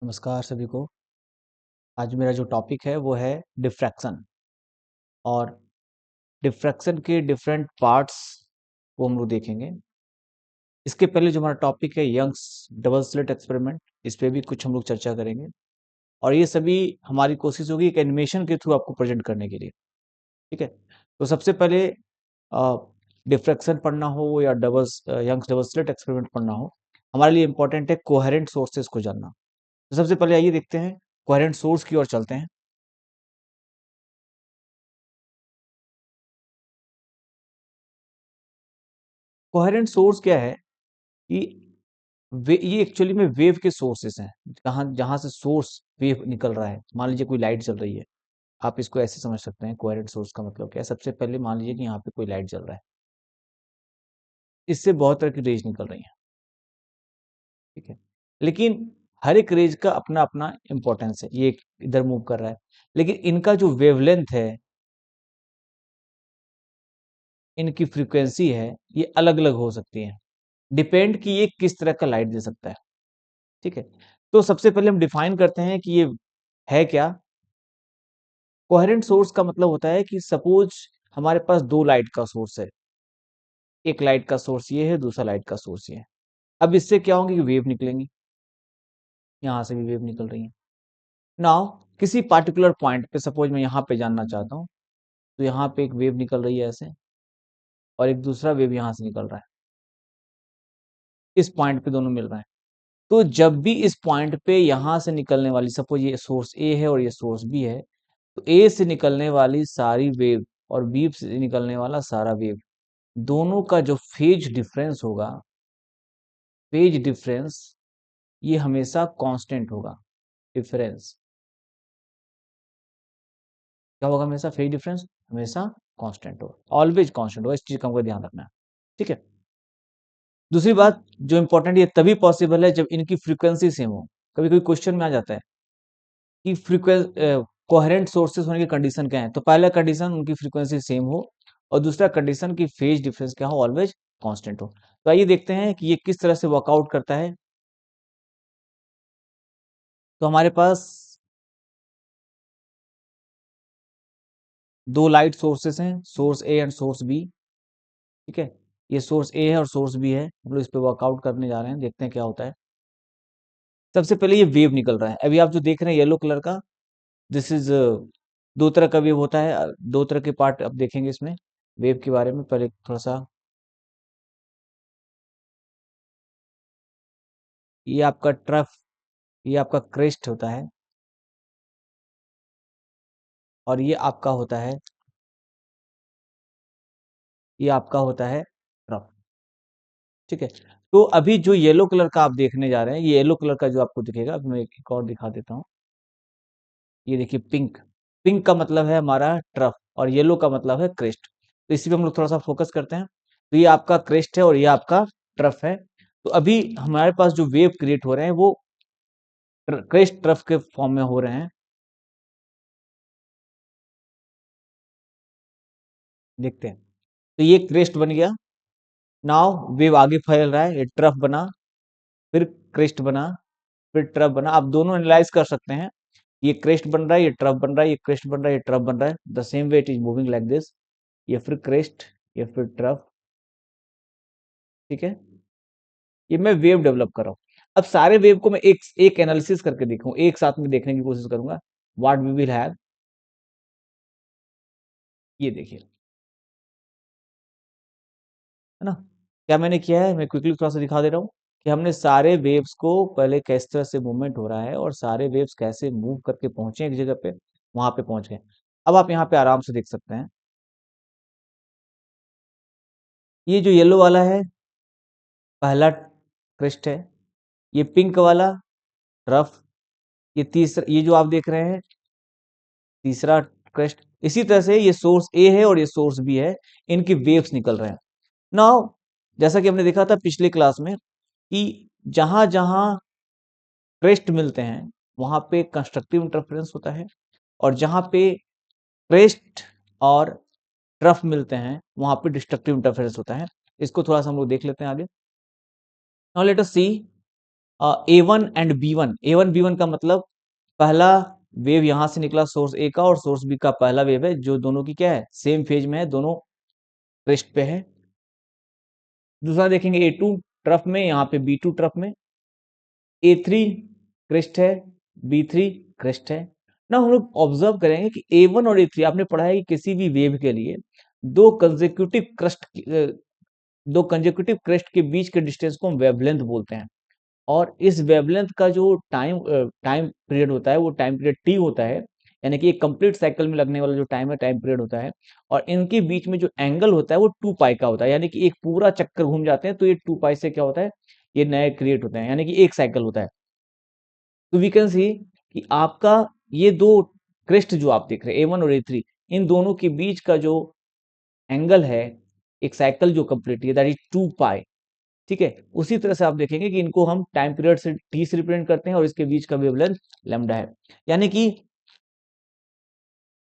नमस्कार सभी को। आज मेरा जो टॉपिक है वो है डिफ्रैक्शन और डिफ्रैक्शन के डिफरेंट पार्ट्स को हम लोग देखेंगे। इसके पहले जो हमारा टॉपिक है यंग्स डबल स्लिट एक्सपेरिमेंट, इस पे भी कुछ हम लोग चर्चा करेंगे और ये सभी हमारी कोशिश होगी एक एनिमेशन के थ्रू आपको प्रेजेंट करने के लिए। ठीक है, तो सबसे पहले डिफ्रैक्शन पढ़ना हो या यंग्स डबल स्लिट एक्सपेरिमेंट पढ़ना हो, हमारे लिए इंपॉर्टेंट है कोहेरेंट सोर्सेज को जानना। तो सबसे पहले आइए देखते हैं, कोहेरेंट सोर्स की ओर चलते हैं। कोहेरेंट सोर्स क्या है कि ये एक्चुअली में वेव के सोर्सेस हैं, जहाँ जहाँ से सोर्स वेव निकल रहा है। मान लीजिए कोई लाइट जल रही है, आप इसको ऐसे समझ सकते हैं। कोहेरेंट सोर्स का मतलब क्या है? सबसे पहले मान लीजिए कि यहाँ पे कोई लाइट जल रहा है, इससे बहुत तरह की रेज निकल रही हैं। ठीक है, लेकिन हर एक रेज का अपना अपना इंपॉर्टेंस है। ये इधर मूव कर रहा है, लेकिन इनका जो वेवलेंथ है, इनकी फ्रीक्वेंसी है, ये अलग अलग हो सकती है। डिपेंड कि ये किस तरह का लाइट दे सकता है। ठीक है, तो सबसे पहले हम डिफाइन करते हैं कि ये है क्या। कोहेरेंट सोर्स का मतलब होता है कि सपोज हमारे पास दो लाइट का सोर्स है, एक लाइट का सोर्स ये है, दूसरा लाइट का सोर्स ये है। अब इससे क्या होंगे कि वेव निकलेंगी, यहां से भी वेव निकल रही है। नाउ किसी पार्टिकुलर पॉइंट पे सपोज मैं यहाँ पे जानना चाहता हूँ, तो यहाँ पे एक वेव निकल रही है ऐसे, और एक दूसरा वेव यहाँ से निकल रहा है। इस पॉइंट पे दोनों मिल रहे हैं। तो जब भी इस पॉइंट पे यहां से निकलने वाली, सपोज ये सोर्स ए है और ये सोर्स बी है, तो ए से निकलने वाली सारी वेव और बी से निकलने वाला सारा वेव, दोनों का जो फेज डिफरेंस होगा, फेज डिफरेंस ये हमेशा कांस्टेंट होगा। डिफरेंस क्या होगा? हमेशा फेज डिफरेंस हमेशा कांस्टेंट होगा, ऑलवेज कांस्टेंट होगा। इस चीज का हमको ध्यान रखना है। ठीक है, दूसरी बात जो इंपॉर्टेंट, ये तभी पॉसिबल है जब इनकी फ्रीक्वेंसी सेम हो। कभी कभी क्वेश्चन में आ जाता है कि फ्रीक्वेंसी कोहेरेंट सोर्सेस होने की कंडीशन क्या है। तो पहला कंडीशन उनकी फ्रीक्वेंसी सेम हो, और दूसरा कंडीशन की फेज डिफरेंस क्या हो? ऑलवेज कांस्टेंट हो। तो आइए देखते हैं कि ये किस तरह से वर्कआउट करता है। तो हमारे पास दो लाइट सोर्सेस हैं, source A and source B. ठीक है, ये सोर्स ए है और सोर्स बी है। हम लोग इस पे वर्कआउट करने जा रहे हैं, देखते हैं क्या होता है। सबसे पहले ये वेव निकल रहा है। अभी आप जो देख रहे हैं येलो कलर का, दिस इज दो तरह का वेव होता है। दो तरह के पार्ट अब देखेंगे इसमें वेव के बारे में। पहले थोड़ा सा, ये आपका ट्रफ, ये आपका क्रेस्ट होता है, और ये आपका होता है, ये आपका होता है ट्रफ। ठीक है, तो अभी जो येलो कलर का आप देखने जा रहे हैं, ये येलो कलर का जो आपको दिखेगा, अब मैं एक और दिखा देता हूँ। ये देखिए पिंक, पिंक का मतलब है हमारा ट्रफ, और येलो का मतलब है क्रेस्ट। तो इसी पे हम लोग थोड़ा सा फोकस करते हैं। तो ये आपका क्रेस्ट है और ये आपका ट्रफ है। तो अभी हमारे पास जो वेव क्रिएट हो रहे हैं वो क्रेस्ट ट्रफ के फॉर्म में हो रहे हैं। देखते हैं, तो ये क्रेस्ट बन गया। नाउ वेव आगे फैल रहा है, ये ट्रफ बना, फिर क्रेस्ट बना, फिर ट्रफ बना। आप दोनों एनालाइज कर सकते हैं, ये क्रेस्ट बन रहा है, ये ट्रफ बन रहा है, ये क्रेस्ट बन रहा है, ये ट्रफ बन रहा है। The same way it is moving like this. ये फिर क्रेस्ट, ये फिर ट्रफ। ठीक है, ये मैं वेव डेवलप कर रहा हूँ। अब सारे वेव को मैं एक एक एनालिसिस करके देखूं, एक साथ में देखने की कोशिश करूंगा। व्हाट वी विल हैव, ये देखिए, है ना? क्या मैंने किया है, मैं क्विकली थोड़ा सा दिखा दे रहा हूँ कि हमने सारे वेव्स को पहले किस तरह से मूवमेंट हो रहा है, और सारे वेव्स कैसे मूव करके पहुंचे एक जगह पे, वहां पे पहुंच गए। अब आप यहाँ पे आराम से देख सकते हैं, ये जो येलो वाला है पहला क्रेस्ट है, ये पिंक वाला रफ, ये तीसरा, ये जो आप देख रहे हैं तीसरा क्रेस्ट। इसी तरह से ये सोर्स ए है और ये सोर्स बी है, इनकी वेव्स निकल रहे हैं। नाउ जैसा कि हमने देखा था पिछले क्लास में कि जहां जहां क्रेस्ट मिलते हैं वहां पे कंस्ट्रक्टिव इंटरफेरेंस होता है, और जहां पे क्रेस्ट और ट्रफ मिलते हैं वहां पे डिस्ट्रक्टिव इंटरफेरेंस होता है। इसको थोड़ा सा हम लोग देख लेते हैं आगे। नाउ लेट अस सी A1 का मतलब पहला वेव यहां से निकला सोर्स ए का और सोर्स बी का पहला वेव है जो दोनों की क्या है, सेम फेज में है, दोनों क्रेस्ट पे है। दूसरा देखेंगे A2 ट्रफ में, यहाँ पे B2 ट्रफ में, A3 क्रेस्ट है, B3 क्रेस्ट है ना। हम लोग ऑब्जर्व करेंगे कि A1 और A3 आपने पढ़ा है कि किसी भी वेव के लिए दो कंसेक्यूटिव क्रेस्ट दो कंसेक्यूटिव क्रेस्ट के बीच के डिस्टेंस को हम वेवलेंथ बोलते हैं। और इस वेवलेंथ का जो टाइम पीरियड होता है वो टाइम पीरियड टी होता है, यानी कि एक कंप्लीट साइकिल में लगने वाला जो टाइम है टाइम पीरियड होता है। और इनके बीच में जो एंगल होता है वो 2 पाई का होता है, यानी कि एक पूरा चक्कर घूम जाते हैं तो ये 2 पाई से क्या होता है, ये नए क्रिएट होते हैं, यानी कि एक साइकिल होता है। तो वी कैन सी कि आपका ये दो क्रेस्ट जो आप देख रहे हैं A1 और A3, इन दोनों के बीच का जो एंगल है एक साइकिल जो कंप्लीट है दैट इज 2 पाई। ठीक है, उसी तरह से आप देखेंगे कि इनको हम टाइम पीरियड से टी से रिप्रेजेंट करते हैं और इसके बीच का वेवलेंथ लैम्डा है, यानी कि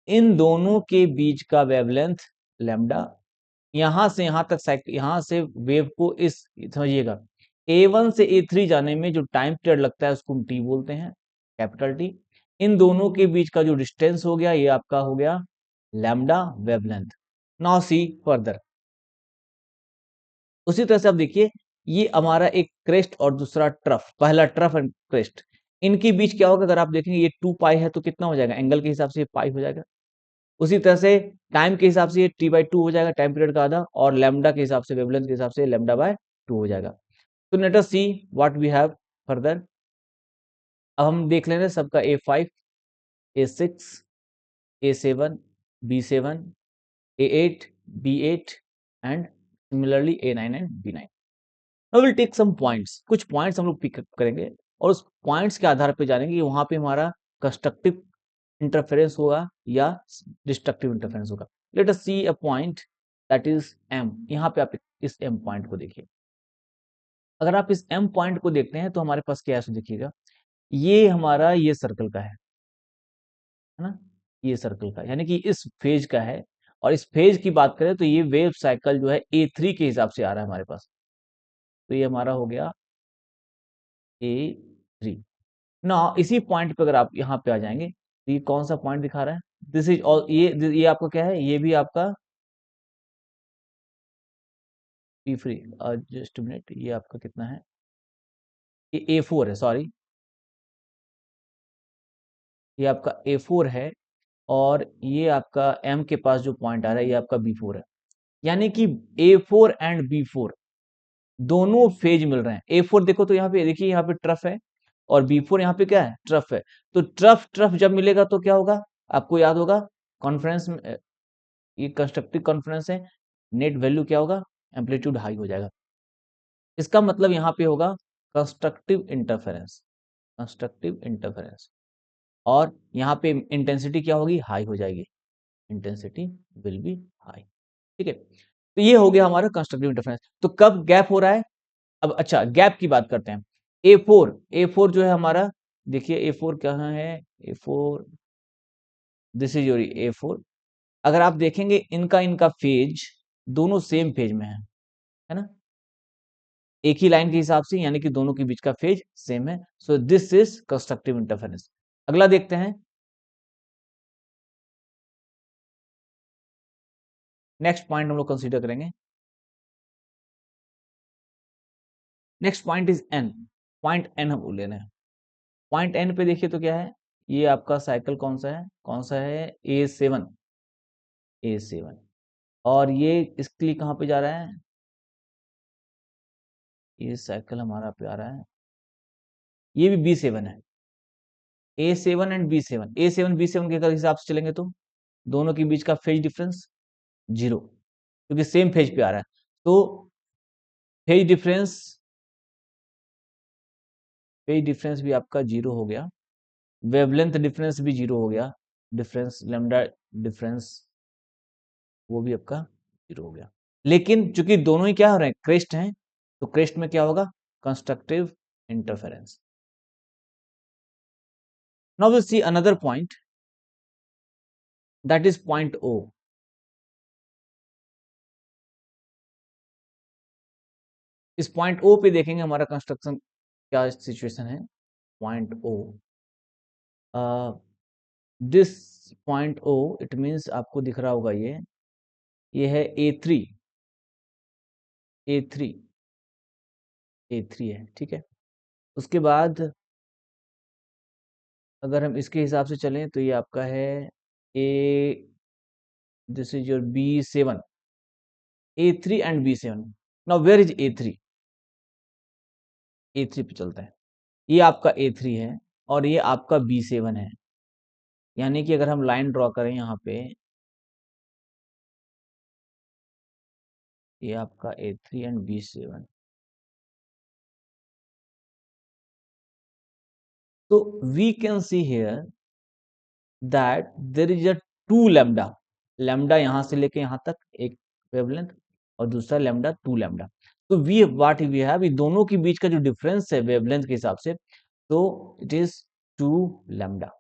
इन दोनों के बीच का वेवलेंथ लैम्डा। यहां से यहां तक साइकिल, यहां से वेव को इस समझिएगा A1 से A3 जाने में जो टाइम पीरियड लगता है उसको हम टी बोलते हैं, कैपिटल टी। इन दोनों के बीच का जो डिस्टेंस हो गया ये आपका हो गया lambda wavelength. Now see further, उसी तरह से आप देखिए ये हमारा एक क्रेस्ट और दूसरा ट्रफ, पहला ट्रफ एंड क्रेस्ट, इनके बीच क्या होगा, अगर आप देखेंगे ये 2 पाई है तो कितना हो जाएगा, एंगल के हिसाब से ये पाई हो जाएगा। उसी तरह से टाइम के हिसाब से ये T/2 हो जाएगा, टाइम पीरियड का आधा, और लैम्डा के हिसाब से, वेवलेंथ के हिसाब से λ/2 हो जाएगा। तो let us see what we have further. अब हम देख लेते हैं सबका A5, A6, A7, B7, A8, B8 and similarly A9 and B9। Now will take some points, कुछ पॉइंट्स हम लोग पिक करेंगे और उस पॉइंट्स के आधार पे जानेंगे कि वहां पे हमारा कंस्ट्रक्टिव इंटरफेरेंस होगा या डिस्ट्रक्टिव इंटरफेरेंस होगा। Let us see a point that is M। यहाँ पे आप इस M पॉइंट को देखिए। अगर आप इस M पॉइंट को देखते हैं तो हमारे पास क्या है, देखिएगा ये हमारा ये सर्कल का है ना, ये सर्कल का यानी कि इस फेज का है। और इस फेज की बात करें तो ये वेव साइकिल जो है A3 के हिसाब से आ रहा है हमारे पास। तो ये हमारा हो गया A3 ना। इसी पॉइंट पे अगर आप यहाँ पे आ जाएंगे तो ये कौन सा पॉइंट दिखा रहा है, दिस इज ऑल, ये आपका क्या है, ये भी आपका पी फ्री। जस्ट मिनट, ये आपका कितना है, ये A4 है, सॉरी, ये आपका A4 है। और ये आपका M के पास जो पॉइंट आ रहा है ये आपका B4 है, यानी कि A4 एंड B4 दोनों फेज मिल रहे हैं। A4 देखो तो यहाँ पे देखिए, यहाँ पे ट्रफ है और B4 यहाँ पे क्या है, ट्रफ है। तो ट्रफ ट्रफ जब मिलेगा तो क्या होगा, आपको याद होगा कॉन्फ्रेंस में, ये कंस्ट्रक्टिव कॉन्फ्रेंस है, नेट वैल्यू क्या होगा, एम्पलीट्यूड हाई हो जाएगा। इसका मतलब यहाँ पे होगा कंस्ट्रक्टिव इंटरफेरेंस, कंस्ट्रक्टिव इंटरफेरेंस। और यहाँ पे इंटेंसिटी क्या होगी, हाई हो जाएगी, इंटेंसिटी विल बी हाई। ठीक है, तो ये हो गया हमारा कंस्ट्रक्टिव इंटरफेरेंस। तो कब गैप हो रहा है, अब अच्छा गैप की बात करते हैं। A4 जो है हमारा, देखिए A4 कहाँ है, A4 this is your A4। अगर आप देखेंगे इनका इनका फेज दोनों सेम फेज में है ना, एक ही लाइन के हिसाब से, यानी कि दोनों के बीच का फेज सेम है। So this is constructive interference. अगला देखते हैं, नेक्स्ट पॉइंट हम लोग कंसीडर करेंगे। Next point is N, point N हम ले रहे हैं। पॉइंट N पे देखिए तो क्या है, ये आपका साइकिल कौन सा है, कौन सा है, A7, A7। और ये इसके लिए कहाँ पे जा रहा है, ये साइकिल हमारा पे आ रहा है, ये भी B7 है। A7 and B7, A7 B7 के अगर हिसाब से चलेंगे तो दोनों के बीच का फेज डिफरेंस जीरो, क्योंकि सेम फेज पे आ रहा है। तो फेज डिफरेंस, फेज डिफरेंस भी आपका जीरो हो गया, वेवलेंथ डिफरेंस भी जीरो हो गया, डिफरेंस लैम्डा डिफरेंस वो भी आपका जीरो हो गया। लेकिन चूंकि दोनों ही क्या हो रहे हैं, क्रेस्ट हैं, तो क्रेस्ट में क्या होगा, constructive interference. Now will see another point that is point O। इस पॉइंट O पे देखेंगे हमारा कंस्ट्रक्शन क्या सिचुएशन है, point O, this point O, it means आपको दिख रहा होगा ये है A3, A3, A3 है, ठीक है। उसके बाद अगर हम इसके हिसाब से चलें तो ये आपका है A, this is your B7, A3 and B7। Now where is A3? A3 पे चलते हैं। ये आपका A3 है और ये आपका B7 है, यानी कि अगर हम लाइन ड्रॉ करें यहाँ पे, ये आपका A3 एंड B7, तो we can see here that there is a two lambda, lambda यहां से लेके यहां तक एक वेवलेंथ और दूसरा लैम्डा टू लैम्डा। तो वी व्हाट वी हैव, ये दोनों के बीच का जो डिफरेंस है वेवलेंथ के हिसाब से, तो इट इज टू लैम्डा।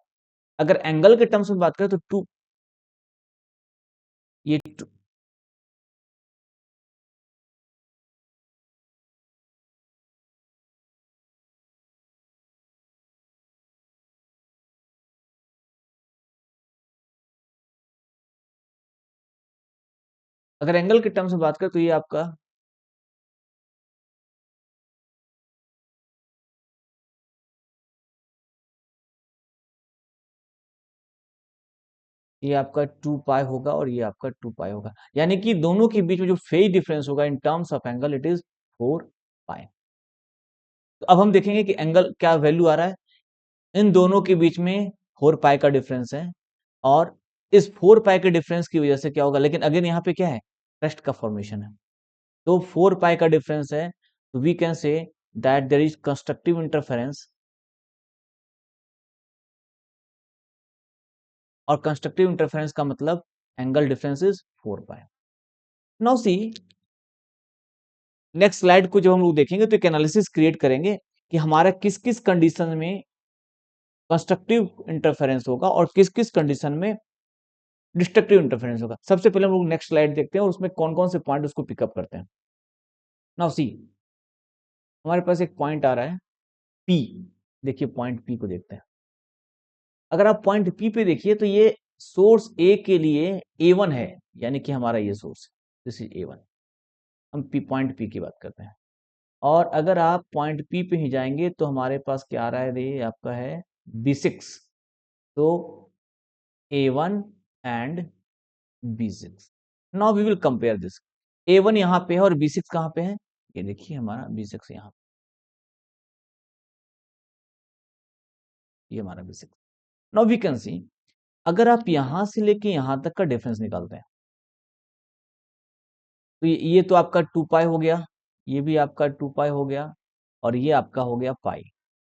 अगर एंगल के टर्म्स में बात करें तो टू, ये अगर एंगल के टर्म्स में बात करें तो ये आपका, ये आपका 2 पाई होगा और ये आपका 2 पाई होगा, यानी कि दोनों के बीच में जो फेज डिफरेंस होगा इन terms of angle it is 4 पाई। तो अब हम देखेंगे कि एंगल क्या वैल्यू आ रहा है, इन दोनों के बीच में 4 पाई का डिफरेंस है और इस 4 पाई के डिफरेंस की वजह से क्या होगा, लेकिन अगेन यहाँ पे क्या है, क्रेस्ट का फॉर्मेशन है, तो 4 पाई का डिफरेंस है, तो we can say that there is constructive interference, और कंस्ट्रक्टिव इंटरफेरेंस का मतलब angle difference is 4 pi. Now see, next slide को जब हम लोग देखेंगे तो एक एनालिसिस क्रिएट करेंगे कि हमारा किस किस कंडीशन में कंस्ट्रक्टिव इंटरफेरेंस होगा और किस किस कंडीशन में डिस्ट्रक्टिव इंटरफेरेंस होगा। सबसे पहले हम लोग नेक्स्ट स्लाइड देखते हैं और उसमें कौन कौन से पॉइंट उसको पिकअप करते हैं। नाउ सी, हमारे पास एक पॉइंट आ रहा है P, देखिए पॉइंट P को देखते हैं। अगर आप पॉइंट P पे देखिए तो ये सोर्स A के लिए A1 है, यानी कि हमारा ये सोर्स, दिस इज A1, हम पॉइंट P की बात करते हैं। और अगर आप पॉइंट P पे ही जाएंगे तो हमारे पास क्या आ रहा है, ये आपका है B6, तो A1 and B6। Now we will compare this, A1 यहाँ पे है और B6 कहाँ पे है, ये देखिए हमारा B6 यहाँ, ये हमारा B6। नाउ वी कैन सी, अगर आप यहां से लेके यहां तक का डिफरेंस निकालते हैं तो ये तो आपका 2 पाई हो गया, ये भी आपका 2 पाई हो गया और ये आपका हो गया पाई,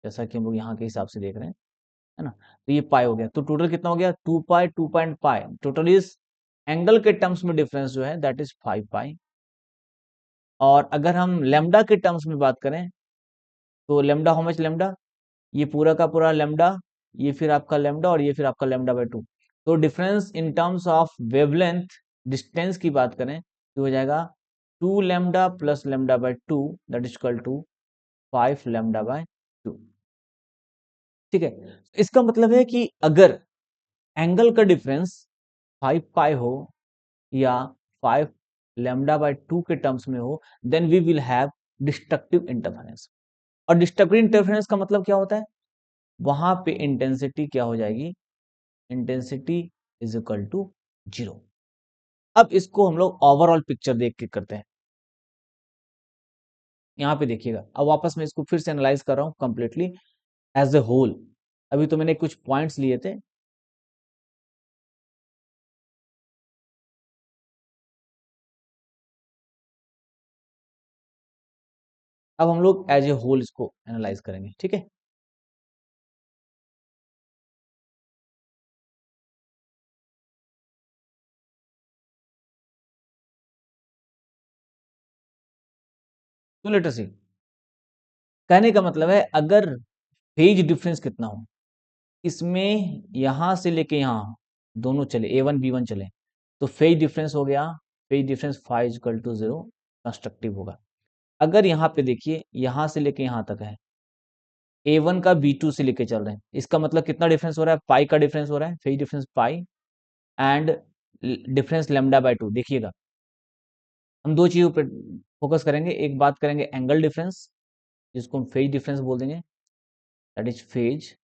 जैसा कि हम लोग यहाँ के हिसाब से देख रहे हैं, है ना। तो ये पाई हो गया, तो टोटल कितना हो गया, 2 पाई, 2 पाई, टोटल इज एंगल के टर्म्स में डिफरेंस जो है दैट इज 5 पाई। और अगर हम लेमडा के टर्म्स में बात करें तो लेमडा, हाउ मच लेमडा, ये पूरा का पूरा लेमडा, ये फिर आपका लेमडा और ये फिर आपका लेमडा/2। तो difference in terms of wavelength, distance की बात करें तो हो जाएगा 2 लैम्डा प्लस लेमडा/2 दैट इज इक्वल टू 5 लैम्डा/2, ठीक है। इसका मतलब है कि अगर एंगल का डिफरेंस 5 पाई हो या 5 लैम्डा/2 के टर्म्स में हो, then we will have destructive interference. और डिस्ट्रक्टिव इंटरफेरेंस का मतलब क्या होता है, वहां पे इंटेंसिटी क्या हो जाएगी, इंटेंसिटी इज इक्वल टू 0। अब इसको हम लोग ओवरऑल पिक्चर देख के करते हैं। यहाँ पे देखिएगा, अब वापस मैं इसको फिर से एनालाइज कर रहा हूँ कंप्लीटली एज ए होल। अभी तो मैंने कुछ पॉइंट्स लिए थे, अब हम लोग एज ए होल इसको एनालाइज करेंगे, ठीक है। तो लेट अस सी, कहने का मतलब है अगर फेज डिफरेंस कितना हो, इसमें यहां से लेके यहां दोनों चले, A1 B1 चले, तो फेज डिफरेंस हो गया, फेज डिफरेंस 5 = 0 कंस्ट्रक्टिव होगा। अगर यहाँ पे देखिए यहां से लेके यहां तक है A1 का B2 से लेके चल रहे हैं, इसका मतलब कितना डिफरेंस हो रहा है, पाई का डिफरेंस हो रहा है, phase difference pi and difference lambda by 2। देखिएगा हम दो चीजों पर फोकस करेंगे, एक बात करेंगे एंगल डिफरेंस जिसको हम फेज डिफरेंस बोल देंगे, दैट इज फेज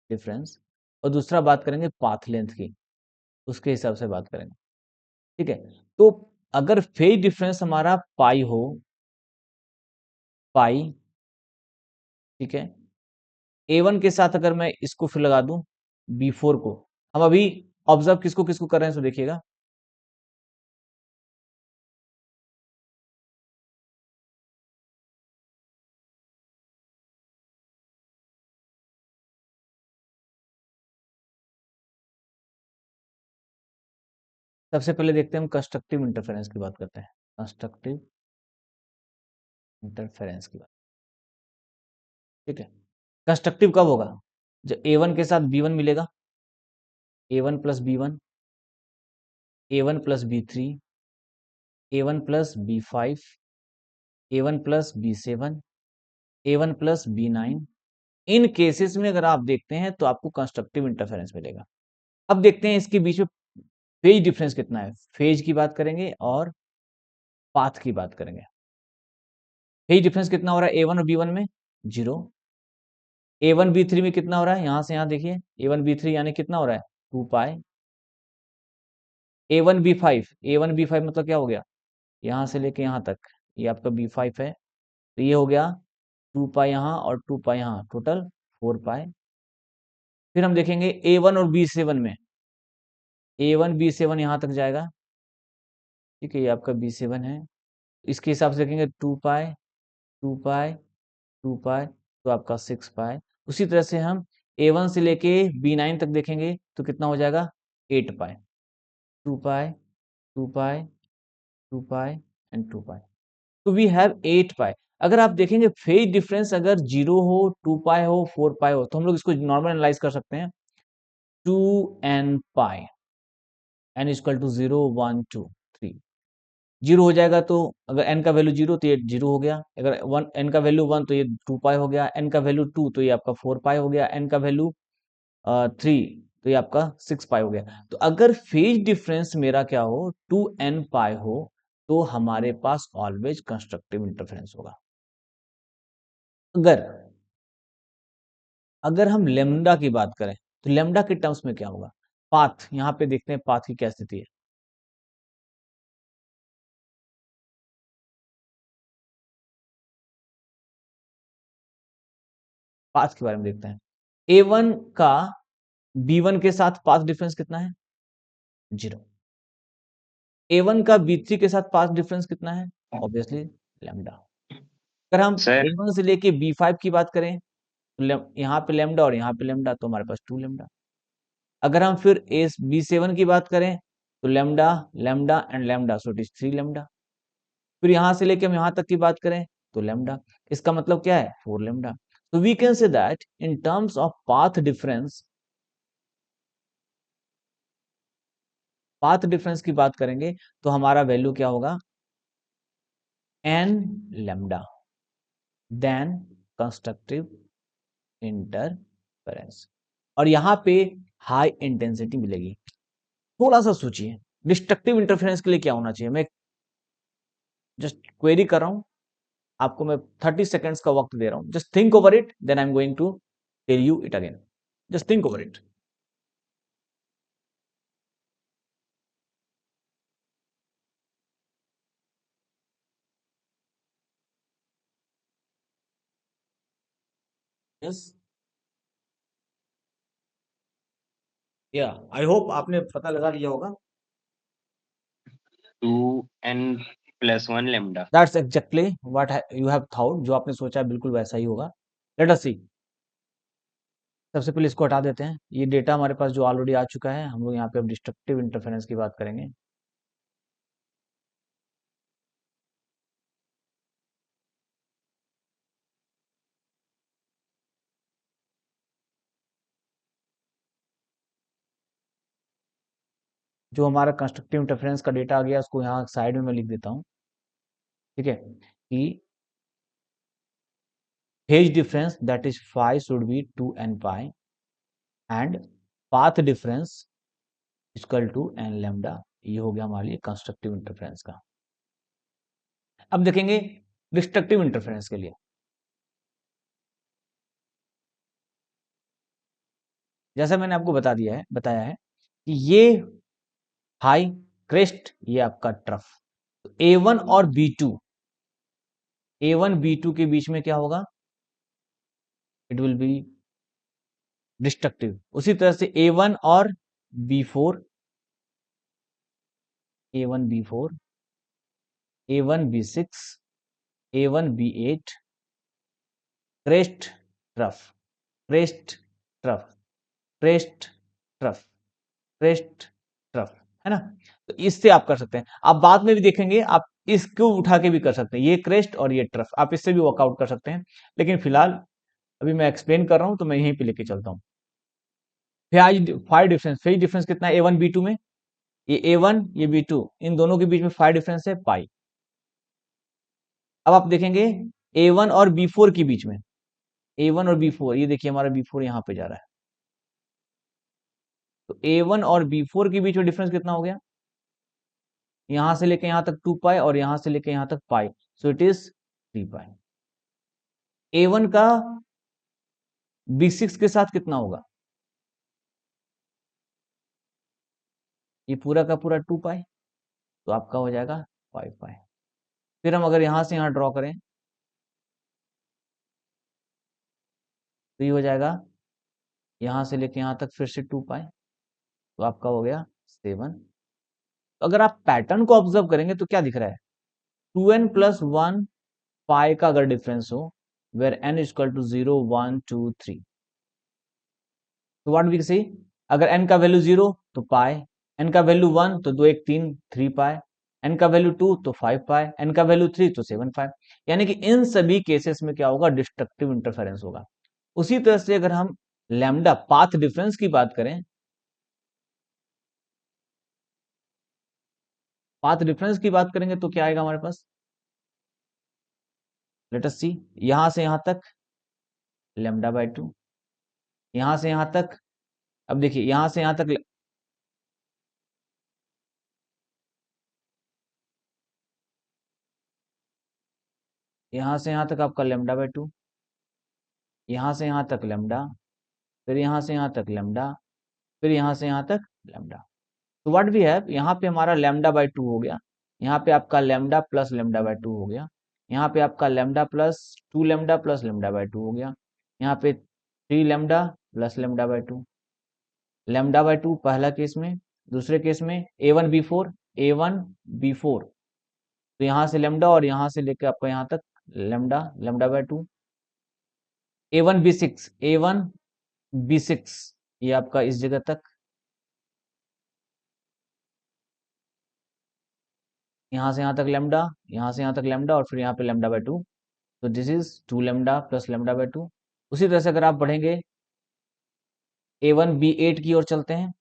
डिफरेंस, और दूसरा बात करेंगे पाथ लेंथ की, उसके हिसाब से बात करेंगे। ठीक है, तो अगर फेज डिफरेंस हमारा पाई हो, पाई, ठीक है, A1 के साथ अगर मैं इसको फिर लगा दूं B4 को, हम अभी ऑब्जर्व किसको किसको कर रहे हैं, तो देखिएगा सबसे पहले देखते हैं हम कंस्ट्रक्टिव इंटरफेरेंस की बात करते हैं, कंस्ट्रक्टिव इंटरफेरेंस की बात। ठीक है, कंस्ट्रक्टिव कब होगा, जब A1 के साथ B1 मिलेगा, A1 plus B1, A1 plus B3, A1 plus B5, A1 plus B7, A1 plus B9। इन केसेस में अगर आप देखते हैं तो आपको कंस्ट्रक्टिव इंटरफेरेंस मिलेगा। अब देखते हैं इसके बीच में फेज डिफरेंस कितना है, फेज की बात करेंगे और पाथ की बात करेंगे। फेज डिफरेंस कितना हो रहा है A1 और B1 में, 0। A1 B3 में कितना हो रहा है, यहां से यहां देखिए A1 B3 यानी कितना हो रहा है, 2 पाई। A1 B5, A1 B5 मतलब क्या हो गया, यहां से लेके यहां तक ये आपका B5 है, तो ये हो गया 2 पाई यहाँ और 2 पाई यहाँ, टोटल 4 पाई। फिर हम देखेंगे A1 और B7 में, A1 B7 यहां तक जाएगा, ठीक है, ये आपका B7 है, इसके हिसाब से देखेंगे 2 पाई, 2 पाई, 2 पाई, तो आपका 6 पाई। उसी तरह से हम A1 से लेके B9 तक देखेंगे तो कितना हो जाएगा, 8 पाई, 2 पाई, 2 पाई, 2 पाई एंड 2 पाई, तो वी हैव 8 पाई। अगर आप देखेंगे फेज डिफरेंस अगर 0 हो, 2 पाई हो, 4 पाई हो, तो हम लोग इसको नॉर्मल एनालाइज कर सकते हैं, 2n pi, n equal to 0 1 2 3। Zero हो जाएगा तो अगर n का वैल्यू 0 तो ये 0 हो गया, अगर वन n का वैल्यू 1 तो ये 2 पाई हो गया, n का वैल्यू 2 तो ये आपका 4 पाई हो गया, n का वैल्यू 3 तो ये आपका 6 पाई हो गया। तो अगर फेज डिफरेंस मेरा क्या हो, 2n पाई हो, तो हमारे पास ऑलवेज कंस्ट्रक्टिव इंटरफेरेंस होगा। अगर अगर हम लेमडा की बात करें तो लेमडा के टर्म्स में क्या होगा, पाथ, यहां पे देखते हैं पाथ की क्या स्थिति है। पाथ के बारे में देखते हैं, A1 का B1 के साथ पाथ डिफरेंस कितना है, 0। A1 का B3 के साथ पाथ डिफरेंस कितना है, ऑब्वियसली लेमडा। अगर हम सर A1 से लेके B5 की बात करें तो यहाँ पे लेमडा और यहाँ पे लेमडा, तो हमारे पास 2 लेमडा। अगर हम फिर B7 की बात करें तो lambda, lambda and lambda, so it is 3 lambda. फिर यहां से लेके हम यहां तक की बात करें तो लेमडा, इसका मतलब क्या है, 4 लेमडा। तो we can say that in terms of path difference, path difference की बात करेंगे तो हमारा वैल्यू क्या होगा, n lambda then constructive interference, और यहां पे हाई इंटेंसिटी मिलेगी। थोड़ा सा सोचिए डिस्ट्रक्टिव इंटरफेरेंस के लिए क्या होना चाहिए, मैं जस्ट क्वेरी कर रहा हूं, आपको मैं 30 सेकेंड्स का वक्त दे रहा हूं, just think over it, then I am going to tell you it again, just think over it. Yes, yeah I hope आपने पता लगा लिया होगा। 2n+1 lambda. That's exactly what you have thought, जो आपने सोचा बिल्कुल वैसा ही होगा। लेट अस सी, सबसे पहले इसको हटा देते हैं, ये डेटा हमारे पास जो ऑलरेडी आ चुका है, हम लोग यहाँ पे अब डिस्ट्रक्टिव इंटरफेरेंस की बात करेंगे। जो हमारा कंस्ट्रक्टिव इंटरफेरेंस का डेटा आ गया उसको यहाँ साइड में मैं लिख देता हूँ, ठीक है, कि phase difference that is phi should be 2n pi and path difference equal to n lambda। ये हो गया हमारे लिए कंस्ट्रक्टिव इंटरफेरेंस का। अब देखेंगे डिस्ट्रक्टिव इंटरफेरेंस के लिए। जैसा मैंने आपको बताया है कि ये हाई क्रेस्ट, ये आपका ट्रफ। A1 और B2, A1 B2 के बीच में क्या होगा? It will be destructive. उसी तरह से A1 और B4, A1 B4, A1 B6, A1 B8, crest trough, crest trough, crest trough, crest trough, है ना? तो इससे आप कर सकते हैं। आप बाद में भी देखेंगे, आप इसको उठा के भी कर सकते हैं, ये क्रेस्ट और ये ट्रफ, आप इससे भी वर्कआउट कर सकते हैं। लेकिन फिलहाल अभी मैं एक्सप्लेन कर रहा हूं तो मैं यहीं पे लेके चलता हूं। फेज डिफरेंस कितना है A1 B2 में? ये A1 ये B2, इन दोनों के बीच में फाइव डिफरेंस है पाई। अब आप देखेंगे A1 और B4 के बीच में, A1 और B4, ये देखिए हमारा B4 यहां पे जा रहा है, तो A1 और B4 के बीच में डिफरेंस कितना हो गया? यहां से लेके यहां तक 2 पाई और यहां से लेके यहां तक पाई, so it is 3 pi. A1 का B6 के साथ कितना होगा? ये पूरा का पूरा 2 पाई, तो आपका हो जाएगा 5 पाई। फिर हम अगर यहां से यहां ड्रॉ करें तो ये हो जाएगा यहां से लेके यहां तक फिर से 2 पाई, तो आपका हो गया 7। तो अगर आप पैटर्न को ऑब्जर्व करेंगे तो क्या दिख रहा है? 2n प्लस 1 पाई का अगर डिफरेंस हो, वेर n इक्वल टू 0 1 2 3, तो व्हाट वी सी, अगर n का वैल्यू 0 तो पाई, n का वैल्यू 1 तो 2 1 3 3 पाई, n का वैल्यू 2 तो 5 पाई, n का वैल्यू 3 तो 7 पाई। यानी कि इन सभी केसेस में क्या होगा? डिस्ट्रक्टिव इंटरफेरेंस होगा। उसी तरह से अगर हम लैम्डा पाथ डिफरेंस की बात करें, पाथ डिफरेंस की बात करेंगे तो क्या आएगा हमारे पास? लेट अस सी, यहां से यहां तक लैम्डा बाय 2, यहां से यहां तक, अब देखिए यहां से यहां तक, यहां से यहां तक आपका लैम्डा बाय 2, यहां से यहां तक लैम्डा, फिर यहां से यहां तक लैम्डा, फिर यहां से यहां तक लैम्डा। तो व्हाट वी हैव, यहाँ पे हमारा लैम्डा बाय 2 हो गया, यहाँ पे आपका लैम्डा प्लस लैम्डा बाय 2 हो गया, यहाँ पे आपका lambda plus 2 lambda plus lambda by 2 हो गया, यहाँ पे 3 lambda plus lambda by 2, lambda by 2 पहला केस में। दूसरे केस में A1 B4, A1 B4, तो यहाँ से लैम्डा और यहाँ से लेकर आपका यहाँ तक lambda, lambda by 2। A1 B6, A1 B6, ये आपका इस जगह तक, यहाँ से यहाँ तक लैम्डा, यहाँ से यहाँ तक लैम्डा और फिर यहाँ पे लैम्डा बाय 2, तो this is 2 lambda plus lambda by 2। उसी तरह से अगर आप बढ़ेंगे A1 B8 की ओर चलते हैं,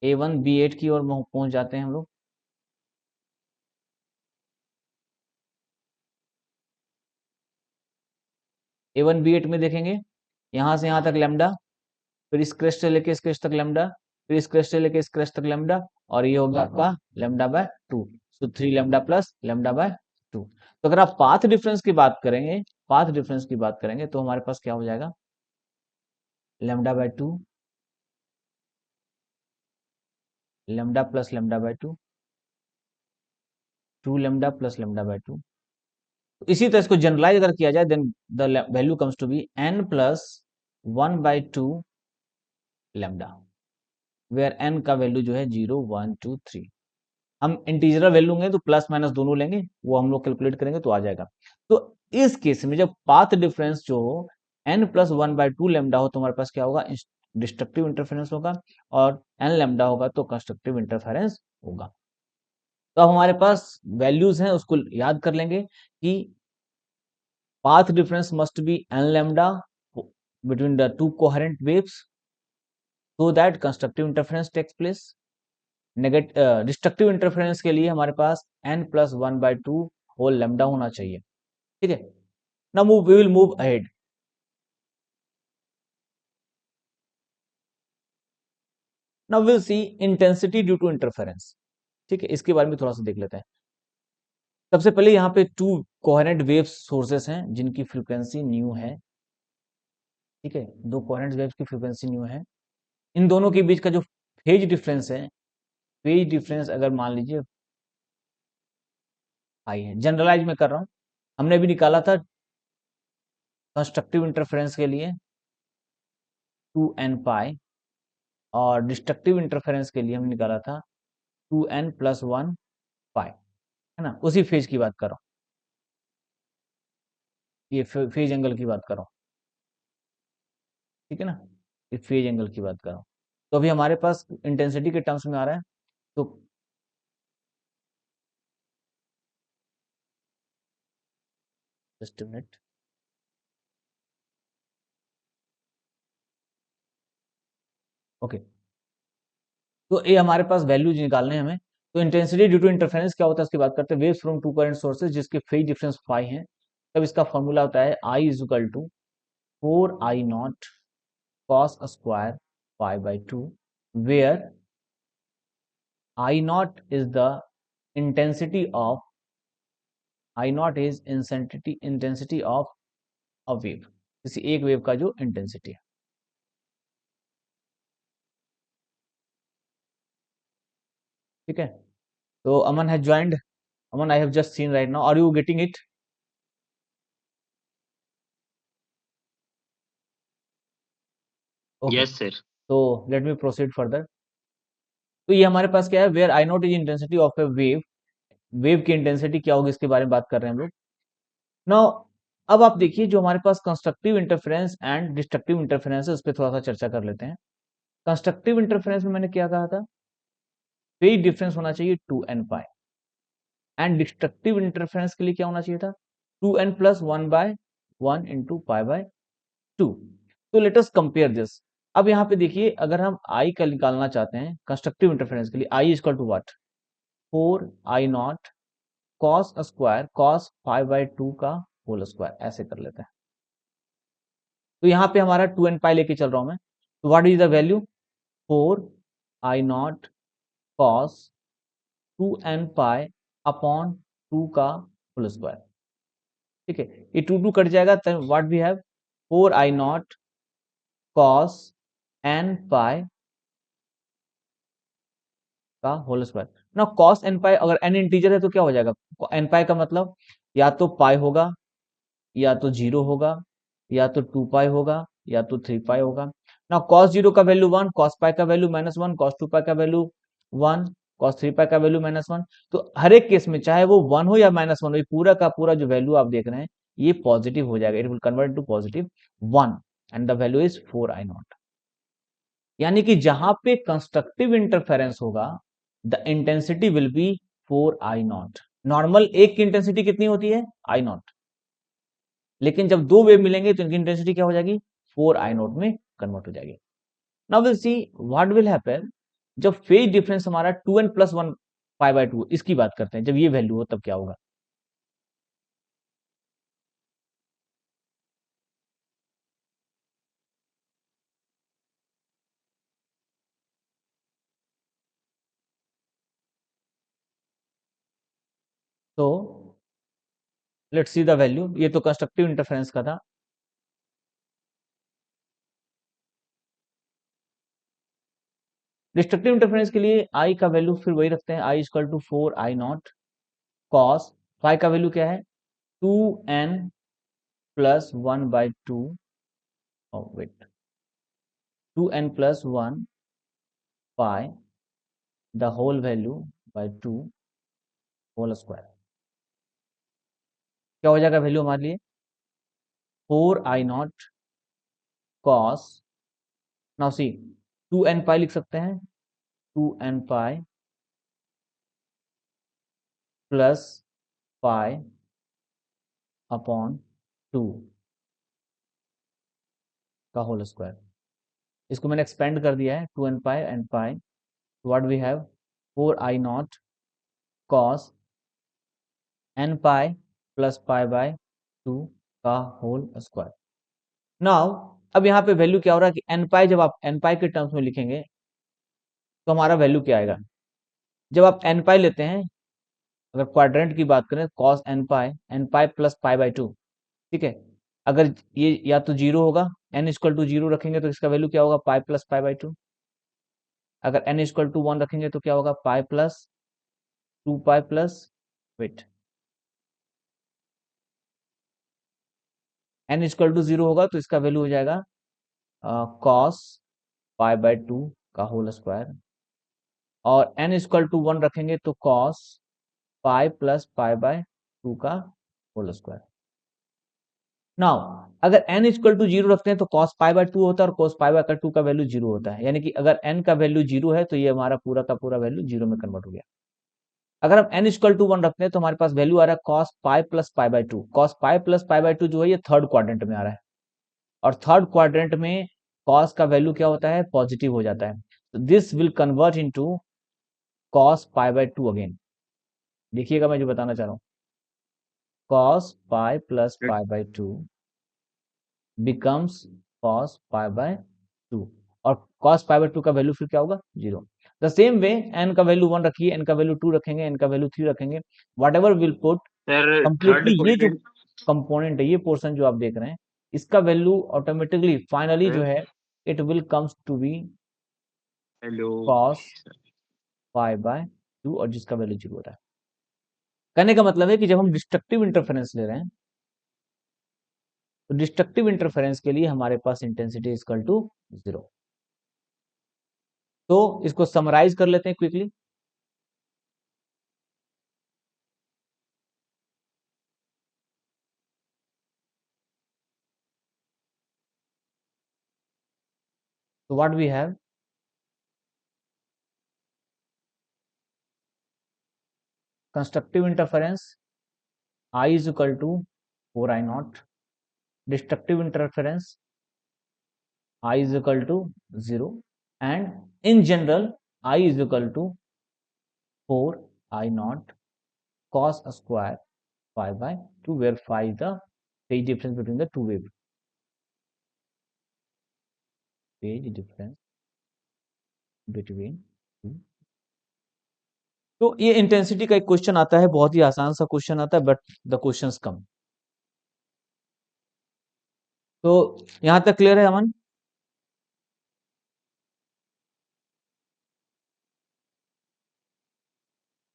A1 B8 की ओर पहुंच जाते हैं हम लोग। A1 B8 में देखेंगे यहाँ से यहाँ तक लैम्डा, फिर इस क्रेस्ट से लेके इस क्रेस्ट तक लैम्डा, फिर इस क्रेस्ट से लेके इस क्रेस्ट तक लैम्डा, और ये होगा आपका लैम्डा बाय 2, तो 3 लैम्डा प्लस लैम्डा बाय 2। तो अगर आप पाथ डिफरेंस की बात करेंगे, पाथ डिफरेंस की बात करेंगे तो हमारे पास क्या हो जाएगा? Lambda by 2, lambda plus lambda by 2, 2 lambda plus lambda by 2। इसी तरह इसको जनरलाइज अगर किया जाए, then the value comes to be n plus 1 बाय 2 लैम्डा, वेयर n का वैल्यू जो है 0 1 2 3। हम इंटीजरल वैल्यू लेंगे तो प्लस माइनस दोनों लेंगे, वो हम लोग कैलकुलेट करेंगे तो आ जाएगा। तो इस केस में जब पाथ डिफरेंस जो हो n प्लस 1 बाय 2 लैम्डा हो, तो हमारे पास क्या होगा? डिस्ट्रक्टिव इंटरफेरेंस होगा, और n लैम्डा होगा तो कंस्ट्रक्टिव इंटरफेरेंस होगा। तो अब हमारे पास वैल्यूज हैं, उसको याद कर लेंगे कि path difference must be n lambda between the two coherent waves so that constructive interference takes place. Destructive interference के लिए हमारे पास n प्लस 1 बाय 2 होल लैम्डा होना चाहिए, ठीक है। Now we will move ahead. Now we'll see intensity due to interference. ठीक है, इसके बारे में थोड़ा सा देख लेते हैं। सबसे पहले यहाँ पे टू कोहेरेंट वेव सोर्सेस हैं जिनकी फ्रीक्वेंसी न्यू है। ठीक है, दो कोहेरेंट वेव्स की फ्रीक्वेंसी न्यू है। इन दोनों के बीच का जो फेज डिफरेंस है, फेज डिफरेंस अगर मान लीजिए पाई है, जनरलाइज में कर रहा हूं, हमने भी निकाला था कंस्ट्रक्टिव इंटरफेरेंस के लिए 2n पाई, और डिस्ट्रक्टिव इंटरफेरेंस के लिए हमने निकाला था 2n+1 पाई, है ना। उसी फेज की बात कर रहा हूं, ये फेज एंगल की बात कर रहा हूं, ठीक है ना, ये फेज एंगल की बात कर रहा हूं। तो अभी हमारे पास इंटेंसिटी के टर्म्स में आ रहा है, तो जस्ट मिनट, ओके। तो ये हमारे पास वैल्यूज निकालने हैं हमें। तो इंटेंसिटी ड्यू टू इंटरफेरेंस क्या होता है, इसकी बात करते हैं। Waves from two current sources जिसके फेज डिफरेंस फाई है, तब इसका फॉर्मूला होता है I is equal to 4I0 cos square पाई/2, where I0 is the intensity of I0 is intensity of a wave, किसी एक वेव का जो इंटेंसिटी है। ठीक है, तो Aman has joined. Aman, I have just seen right now, are you getting it? Okay, yes sir. तो लेट मी प्रोसीड फर्दर। तो ये हमारे पास क्या है, where I naught is intensity of a wave, wave की इंटेंसिटी क्या होगी इसके बारे में बात कर रहे हैं हम लोग। नाउ अब आप देखिए, जो हमारे पास constructive interference and destructive interference है, उस पर थोड़ा सा चर्चा कर लेते हैं। कंस्ट्रक्टिव इंटरफेरेंस में मैंने क्या कहा था, फेज डिफरेंस होना चाहिए 2n pi, and destructive interference के लिए क्या होना चाहिए था, 2n+1/1 × पाई/2। तो लेट अस कंपेयर दिस। अब यहाँ पे देखिए, अगर हम आई का निकालना चाहते हैं कंस्ट्रक्टिव इंटरफेरेंस के लिए, I is equal to what, 4I0 cos square cos पाई/2 का होल स्क्वायर, ऐसे कर लेते हैं। तो यहाँ पे हमारा 2n पाई लेके चल रहा हूं मैं, तो what is the value, 4I0 cos 2n pi upon 2 का होल स्क्वायर। ठीक है, ये 2 कट जाएगा, तब what we have, 4I0 cos n pi का होल स्क्वायर। ना cos n पाई, अगर n इंटीजर है तो क्या हो जाएगा, n पाई का मतलब या तो पाई होगा, या तो 0 होगा, या तो 2 पाई होगा, या तो 3 पाई होगा। ना cos 0 का वैल्यू 1, cos पाई का वैल्यू -1, cos 2 पाई का वैल्यू 1, cos 3 पाई का वैल्यू -1। तो हर एक केस में चाहे वो 1 हो या -1 हो, ये पूरा का पूरा जो वैल्यू आप देख रहे हैं ये पॉजिटिव हो जाएगा, it will convert to positive 1, and the value is 4I0। यानी कि जहां पे कंस्ट्रक्टिव इंटरफेरेंस होगा, the intensity will be 4I0। Normal एक की इंटेंसिटी कितनी होती है, I0, लेकिन जब दो वेव मिलेंगे तो इनकी इंटेंसिटी क्या हो जाएगी, 4I0 में कन्वर्ट हो जाएगी। Now will see what will happen जब फेज डिफरेंस हमारा 2n+1 पाई/2, इसकी बात करते हैं, जब ये वैल्यू हो तब क्या होगा। तो लेट्स सी द वैल्यू, ये तो कंस्ट्रक्टिव इंटरफेरेंस का था। डिस्ट्रक्टिव इंटरफेरेंस के लिए आई का वैल्यू फिर वही रखते हैं, I equal to 4I0 cos, phi का वैल्यू क्या है, 2n+1/2, wait, 2n+1 pi the whole value by 2 whole square. क्या हो जाएगा वैल्यू हमारे लिए, 4I0 cos, now see 2n पाई लिख सकते हैं, 2n पाई प्लस पाई अपॉन 2 का होल स्क्वायर। इसको मैंने एक्सपेंड कर दिया है, 2n pi and pi, what we have, 4I0 cos n pi plus पाई/2 का होल स्क्वायर। नाउ अब यहाँ पे वैल्यू क्या हो रहा है कि एन पाई, जब आप एन पाई के टर्म्स में लिखेंगे तो हमारा वैल्यू क्या आएगा, जब आप एन पाई लेते हैं, अगर क्वाड्रेंट की बात करें cos n pi plus pi by two, ठीक है। अगर ये या तो जीरो होगा, एन इक्वल टू जीरो रखेंगे तो इसका वैल्यू क्या होगा, pi plus pi by two. अगर एन इक्वल टू वन रखेंगे तो क्या होगा, pi plus two pi plus, wait, n equal to zero होगा तो इसका वैल्यू हो जाएगा कॉस पाई बाय टू का होल स्क्वायर, और एन इक्वल टू वन रखेंगे तो cos pi plus pi by two का होल स्क्वायर। नाउ अगर एन इक्वल टू जीरो रखते हैं तो कॉस पाई बाय टू होता है और कॉस पाई बाय टू का वैल्यू जीरो होता है, यानी कि अगर एन का वैल्यू जीरो है तो ये हमारा पूरा का पूरा वैल्यू जीरो में कन्वर्ट हो गया। अगर हम एन इक्वल टू वन रखते हैं तो हमारे पास वैल्यू आ रहा है cos pi plus pi by to. Cos pi plus pi by to जो है ये थर्ड क्वाड्रेंट में आ रहा है, और थर्ड क्वाड्रेंट में कॉस का वैल्यू क्या होता है, पॉजिटिव हो जाता है। This will convert into cos pi by two again. देखिएगा मैं जो बताना चाह रहा हूँ, cos pi plus pi by two becomes cos pi by two, और कॉस पाई बाय टू का वैल्यू फिर क्या होगा, zero. The same way n का वैल्यू वन रखिए, एन का वैल्यू टू रखेंगे, एन का वैल्यू थ्री रखेंगे, what ever will put sir third completely, ये जो क्वाड्रेंट कंपोनेंट है, ये पोर्शन जो आप देख रहे हैं, इसका वैल्यू ऑटोमेटिकली फाइनली जो है it will comes to be hello cos pi by two, और जिसका वैल्यू जीरो होता है। कहने का मतलब है कि जब हम डिस्ट्रक्टिव इंटरफेरेंस ले रहे हैं तो डिस्ट्रक्टिव इंटरफेरेंस के लिए हमारे पास इंटेंसिटी इक्वल टू जीरो। तो इसको समराइज कर लेते हैं क्विकली। तो what we have, constructive interference I is equal to 4 I naught, destructive interference I is equal to 0, and in general I is equal to 4 I naught cos square phi by 2, where phi is the phase difference between the two waves, phase difference between two। तो ये intensity का एक question आता है, बहुत ही आसान सा question आता है, बट द क्वेश्चंस कम। तो यहां तक क्लियर है अमन?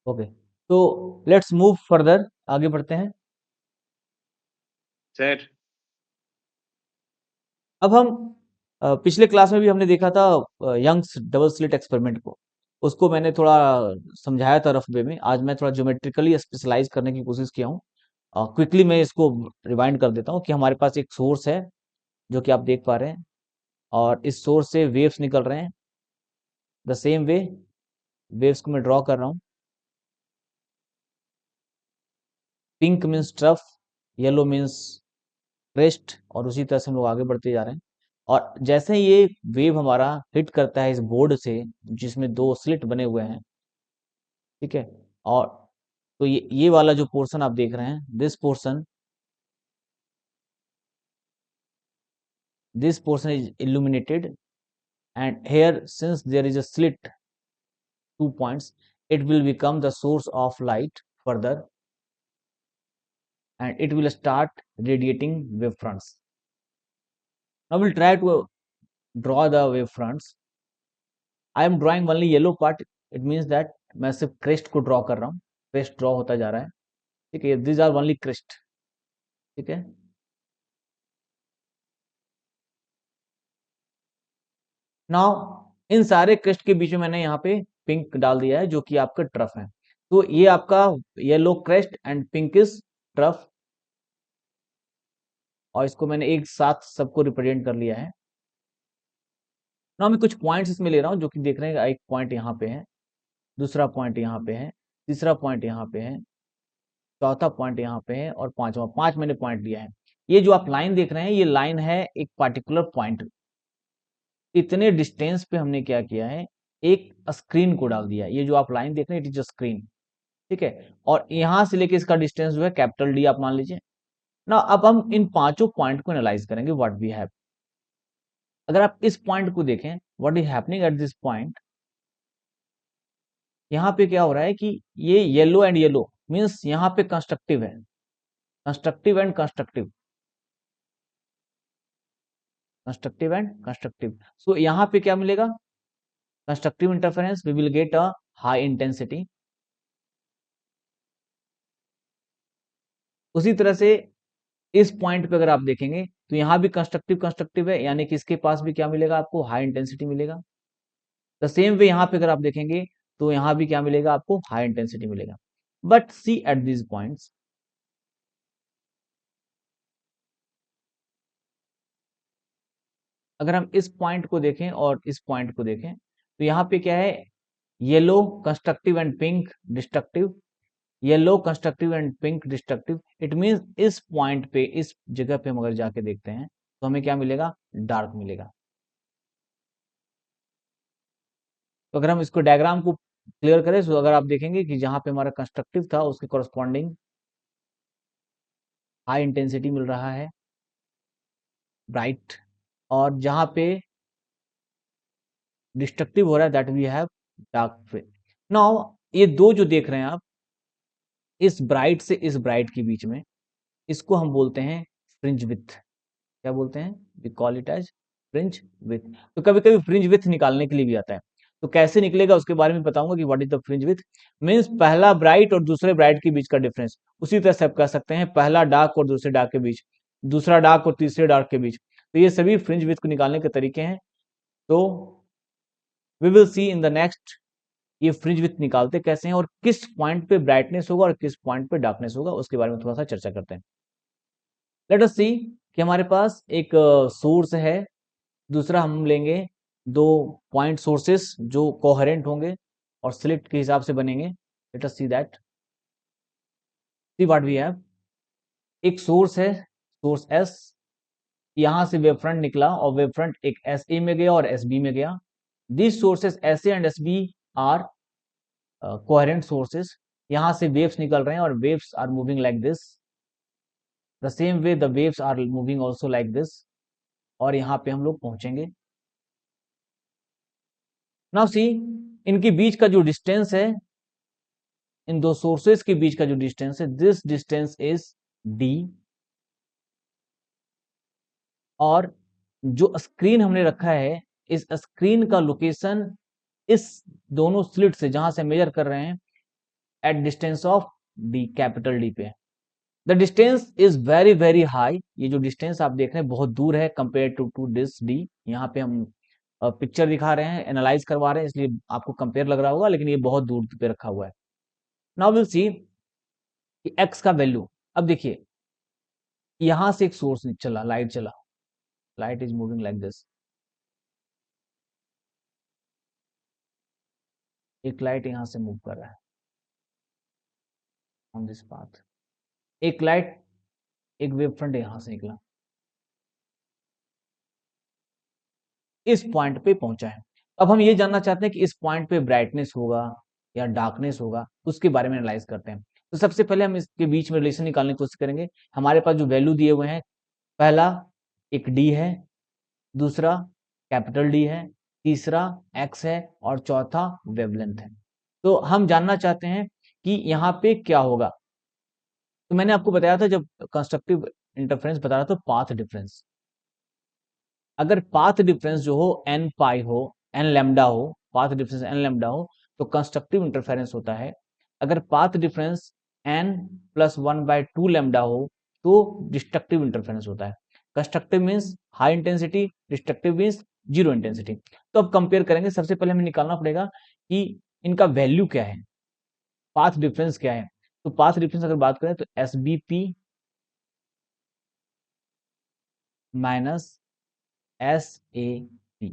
ओके, तो लेट्स मूव फर्दर, आगे बढ़ते हैं। सर। अब हम पिछले क्लास में भी हमने देखा था यंग्स डबल स्लिट एक्सपेरिमेंट को, उसको मैंने थोड़ा समझाया था रफ वे में। आज मैं थोड़ा ज्योमेट्रिकली स्पेशलाइज करने की कोशिश किया हूँ। क्विकली मैं इसको रिवाइंड कर देता हूँ कि हमारे पास एक सोर्स है जो कि आप देख पा रहे हैं, और इस सोर्स से वेव्स निकल रहे हैं। द सेम वे वेव्स को मैं ड्रॉ कर रहा हूँ। Pink means trough, yellow means crest, और उसी तरह से हम लोग आगे बढ़ते जा रहे हैं। और जैसे ही ये वेव हमारा हिट करता है इस बोर्ड से जिसमें दो स्लिट बने हुए हैं, ठीक है, और तो ये वाला जो पोर्शन आप देख रहे हैं, this portion is illuminated, and here since there is a slit 2 points, it will become the source of light further, and it will start radiating wave fronts. Now we'll try to draw the wave fronts. I am drawing only yellow part, it means that मैं सिर्फ crest को draw कर रहा हूँ, crest draw होता जा रहा है, ठीक है, these are only crest, ठीक है। नाउ इन सारे क्रेस्ट के बीच में मैंने यहाँ पे पिंक डाल दिया है जो कि आपका ट्रफ है। तो ये आपका yellow crest and pinkish trough, और इसको मैंने एक साथ सबको रिप्रेजेंट कर लिया है। ना मैं कुछ पॉइंट्स इसमें ले रहा हूँ जो कि देख रहे हैं, एक पॉइंट यहाँ पे है, दूसरा पॉइंट यहाँ पे है, तीसरा पॉइंट यहाँ पे है, चौथा पॉइंट यहाँ पे है, और पांचवा, पांच मैंने पॉइंट लिया है। ये जो आप लाइन देख रहे हैं ये लाइन है एक पार्टिकुलर पॉइंट। इतने डिस्टेंस पे हमने क्या किया है, एक स्क्रीन को डाल दिया। ये जो आप लाइन देख रहे हैं इट इज अ स्क्रीन, ठीक है, और यहां से लेके इसका डिस्टेंस जो है कैपिटल डी आप मान लीजिए, ना अब हम इन पांचों पॉइंट को एनालाइज करेंगे व्हाट वी हैव। अगर आप इस पॉइंट को देखें, what is happening at this point, यहाँ पे क्या हो रहा है कि ये येलो एंड येलो मीन्स यहाँ पे कंस्ट्रक्टिव है, constructive and constructive, constructive and constructive. So यहाँ पे क्या मिलेगा, constructive interference, we will get a high intensity. उसी तरह से इस पॉइंट पे अगर आप देखेंगे तो यहाँ भी कंस्ट्रक्टिव कंस्ट्रक्टिव है, यानी कि इसके पास भी क्या मिलेगा आपको, हाई इंटेंसिटी मिलेगा। द सेम वे यहाँ पे अगर आप देखेंगे तो यहाँ भी क्या मिलेगा आपको, हाई इंटेंसिटी मिलेगा। But see at these points, अगर हम इस पॉइंट को देखें और इस पॉइंट को देखें तो यहाँ पे क्या है, yellow constructive and pink destructive, yellow constructive and pink destructive. It means इस पॉइंट पे, इस जगह पे हम अगर जाके देखते हैं तो हमें क्या मिलेगा, डार्क मिलेगा। तो अगर हम इसको डायग्राम को क्लियर करें तो अगर आप देखेंगे कि जहां पे हमारा कंस्ट्रक्टिव था उसके कॉरस्पॉन्डिंग हाई इंटेंसिटी मिल रहा है, ब्राइट, और जहां पे डिस्ट्रक्टिव हो रहा है that we have dark. Now ये दो जो देख रहे हैं आप, इस ब्राइट से इस ब्राइट के बीच में, इसको हम बोलते हैं फ्रिंज विथ। क्या बोलते हैं, we call it as fringe width. तो कभी कभी फ्रिंज विथ निकालने के लिए भी आता है, तो कैसे निकलेगा उसके बारे में बताऊंगा कि what is the fringe with. Means पहला ब्राइट और दूसरे ब्राइट के बीच का डिफरेंस। उसी तरह से आप कह सकते हैं पहला डार्क और दूसरे डार्क के बीच, दूसरा डार्क और तीसरे डार्क के बीच। तो ये सभी फ्रिंज विथ को निकालने के तरीके हैं। तो we will see in the next ये फ्रिंज विथ निकालते कैसे हैं और किस पॉइंट पे ब्राइटनेस होगा और किस पॉइंट पे डार्कनेस होगा, उसके बारे में थोड़ा सा चर्चा करते हैं। लेट अस सी कि हमारे पास एक सोर्स है, दूसरा हम लेंगे दो पॉइंट सोर्सेस जो कोहेरेंट होंगे और स्लिट के हिसाब से बनेंगे। Let us see that, see what we have. एक सोर्स है, सोर्स एस, यहां से वेव फ्रंट निकला और वेव फ्रंट एक एस ए में गया और एस बी में गया। This sources S A and S B are coherent sources. यहां से वेव्स निकल रहे हैं और waves are moving like this, the same way the waves are moving also like this. और यहाँ पे हम लोग पहुंचेंगे। नाउ सी, इनके बीच का जो डिस्टेंस है, इन दो सोर्सेस के बीच का जो डिस्टेंस है, दिस डिस्टेंस इज डी। और जो स्क्रीन हमने रखा है, इस स्क्रीन का लोकेशन इस दोनों स्लिट से जहां से मेजर कर रहे हैं at distance of D, capital D पे। The distance is very very high. ये जो डिस्टेंस आप देख रहे हैं बहुत दूर है कंपेयर टू दिस डी। यहाँ पे हम पिक्चर दिखा रहे हैं, एनालाइज करवा रहे हैं, इसलिए आपको कंपेयर लग रहा होगा, लेकिन ये बहुत दूर पे रखा हुआ है। नाउ विल सी कि एक्स का वैल्यू। अब देखिए यहां से एक सोर्स चला, लाइट चला, light is moving like this, एक लाइट यहां से मूव कर रहा है ऑन दिस पाथ। एक लाइट, एक वेव फ्रंट यहां से निकला, इस पॉइंट पे पहुंचा है। अब हम ये जानना चाहते हैं कि इस पॉइंट पे ब्राइटनेस होगा या डार्कनेस होगा, उसके बारे में एनालाइज करते हैं। तो सबसे पहले हम इसके बीच में रिलेशन निकालने की कोशिश करेंगे। हमारे पास जो वैल्यू दिए हुए हैं, पहला एक डी है, दूसरा कैपिटल डी है, तीसरा एक्स है और चौथा वेवलेंथ है। तो हम जानना चाहते हैं कि यहाँ पे क्या होगा। तो मैंने आपको बताया था जब कंस्ट्रक्टिव इंटरफेरेंस बता रहा था, पाथ डिफरेंस। अगर पाथ डिफरेंस जो हो एन पाई हो, एन लैम्डा हो, पाथ डिफरेंस एन लैम्डा हो, तो कंस्ट्रक्टिव इंटरफेरेंस होता है। अगर path difference n plus one by two lambda हो तो डिस्ट्रक्टिव इंटरफेरेंस होता है। Constructive means high intensity, destructive means zero intensity. तो अब कंपेयर करेंगे। सबसे पहले हमें निकालना पड़ेगा कि इनका वैल्यू क्या है, पाथ डिफरेंस क्या है। तो पाथ डिफरेंस अगर बात करें तो S B P minus S A P,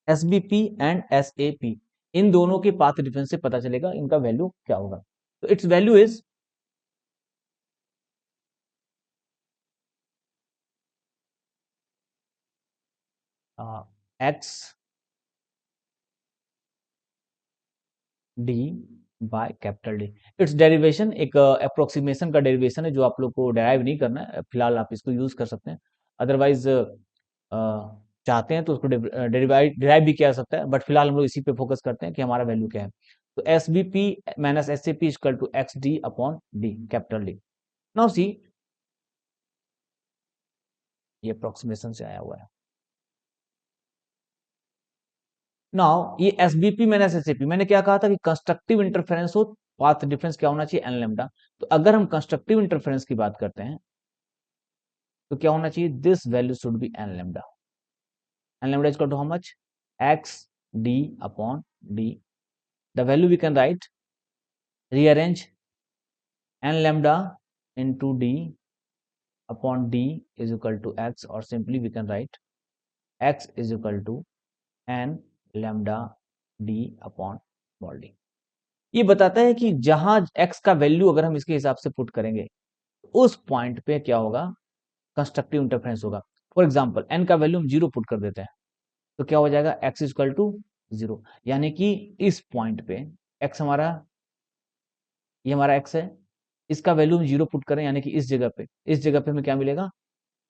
S B P and S A P, इन दोनों के पाथ डिफरेंस से पता चलेगा इनका वैल्यू क्या होगा। तो its value is x d by capital D. Its derivation एक अप्रोक्सीमेशन का डेरिवेशन है जो आप लोग को डेराइव नहीं करना है, फिलहाल आप इसको यूज कर सकते हैं। अदरवाइज चाहते हैं तो उसको डिराइव भी किया जा सकता है, बट फिलहाल हम लोग इसी पे फोकस करते हैं कि हमारा वैल्यू क्या है। तो S B P minus S C P equal to x d upon D, capital D. Now see, ये अप्रोक्सीमेशन से आया हुआ है। नाउ ये S B P minus S C P, मैंने क्या कहा था कि कंस्ट्रक्टिव इंटरफेरेंस हो, पाथ डिफरेंस क्या होना चाहिए, एन लेमडा। तो अगर हम कंस्ट्रक्टिव इंटरफेरेंस की बात करते हैं तो क्या होना चाहिए, this value should be n lambda. N lambda is equal to how much, x d upon D. The value we can write, rearrange n lambda into d upon d is equal to x, or simply we can write x is equal to n lambda d upon small d। ये बताता है कि जहां x का value अगर हम इसके हिसाब से पुट करेंगे उस पॉइंट पे क्या होगा, कंस्ट्रक्टिव इंटरफेरेंस होगा। फॉर एग्जांपल n का वैल्यू हम 0 पुट कर देते हैं तो क्या हो जाएगा, x इज इक्वल टू 0, यानी कि इस पॉइंट पे x हमारा, ये हमारा x है, इसका वैल्यू हम 0 पुट करें यानी कि इस जगह पे हमें क्या मिलेगा,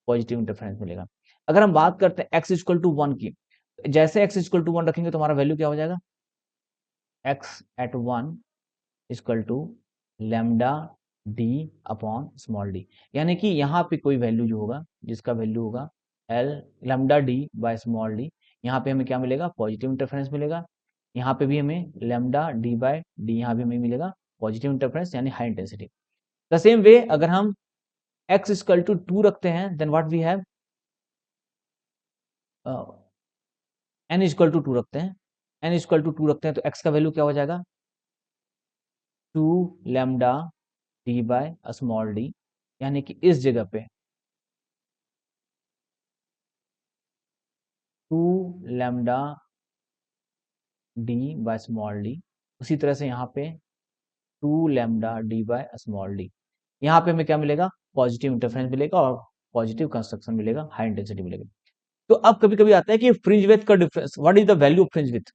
पॉजिटिव इंटरफेरेंस मिलेगा। अगर हम बात करते हैं x इक्वल टू 1 की, जैसे x इक्वल टू 1 रखेंगे तो हमारा वैल्यू क्या हो जाएगा, x at 1 equal to lambda D upon small d. यानी कि यहाँ पे कोई वैल्यू जो होगा, जिसका वैल्यू होगा L lambda D by small D, यहाँ पे हमें क्या मिलेगा, पॉजिटिव इंटरफेरेंस मिलेगा। यहाँ पे भी हमें लैम्डा डी बाय डी, यहाँ भी हमें मिलेगा पॉजिटिव इंटरफेरेंस यानी high intensity. The same way अगर हम x इक्वल टू 2 रखते हैं then what we have, n equal to 2 रखते हैं, n इक्वल टू 2 रखते हैं तो x का वैल्यू क्या हो जाएगा, 2 lambda D by small d. यानी कि इस जगह पे 2 lambda D by small D, उसी तरह से यहाँ पे 2 lambda D by small D. यहाँ पे हमें क्या मिलेगा, पॉजिटिव इंटरफेरेंस मिलेगा और पॉजिटिव कंस्ट्रक्शन मिलेगा, हाई इंटेंसिटी मिलेगी। तो अब कभी कभी आता है कि फ्रिंज विड्थ का difference, what is the value of fringe width.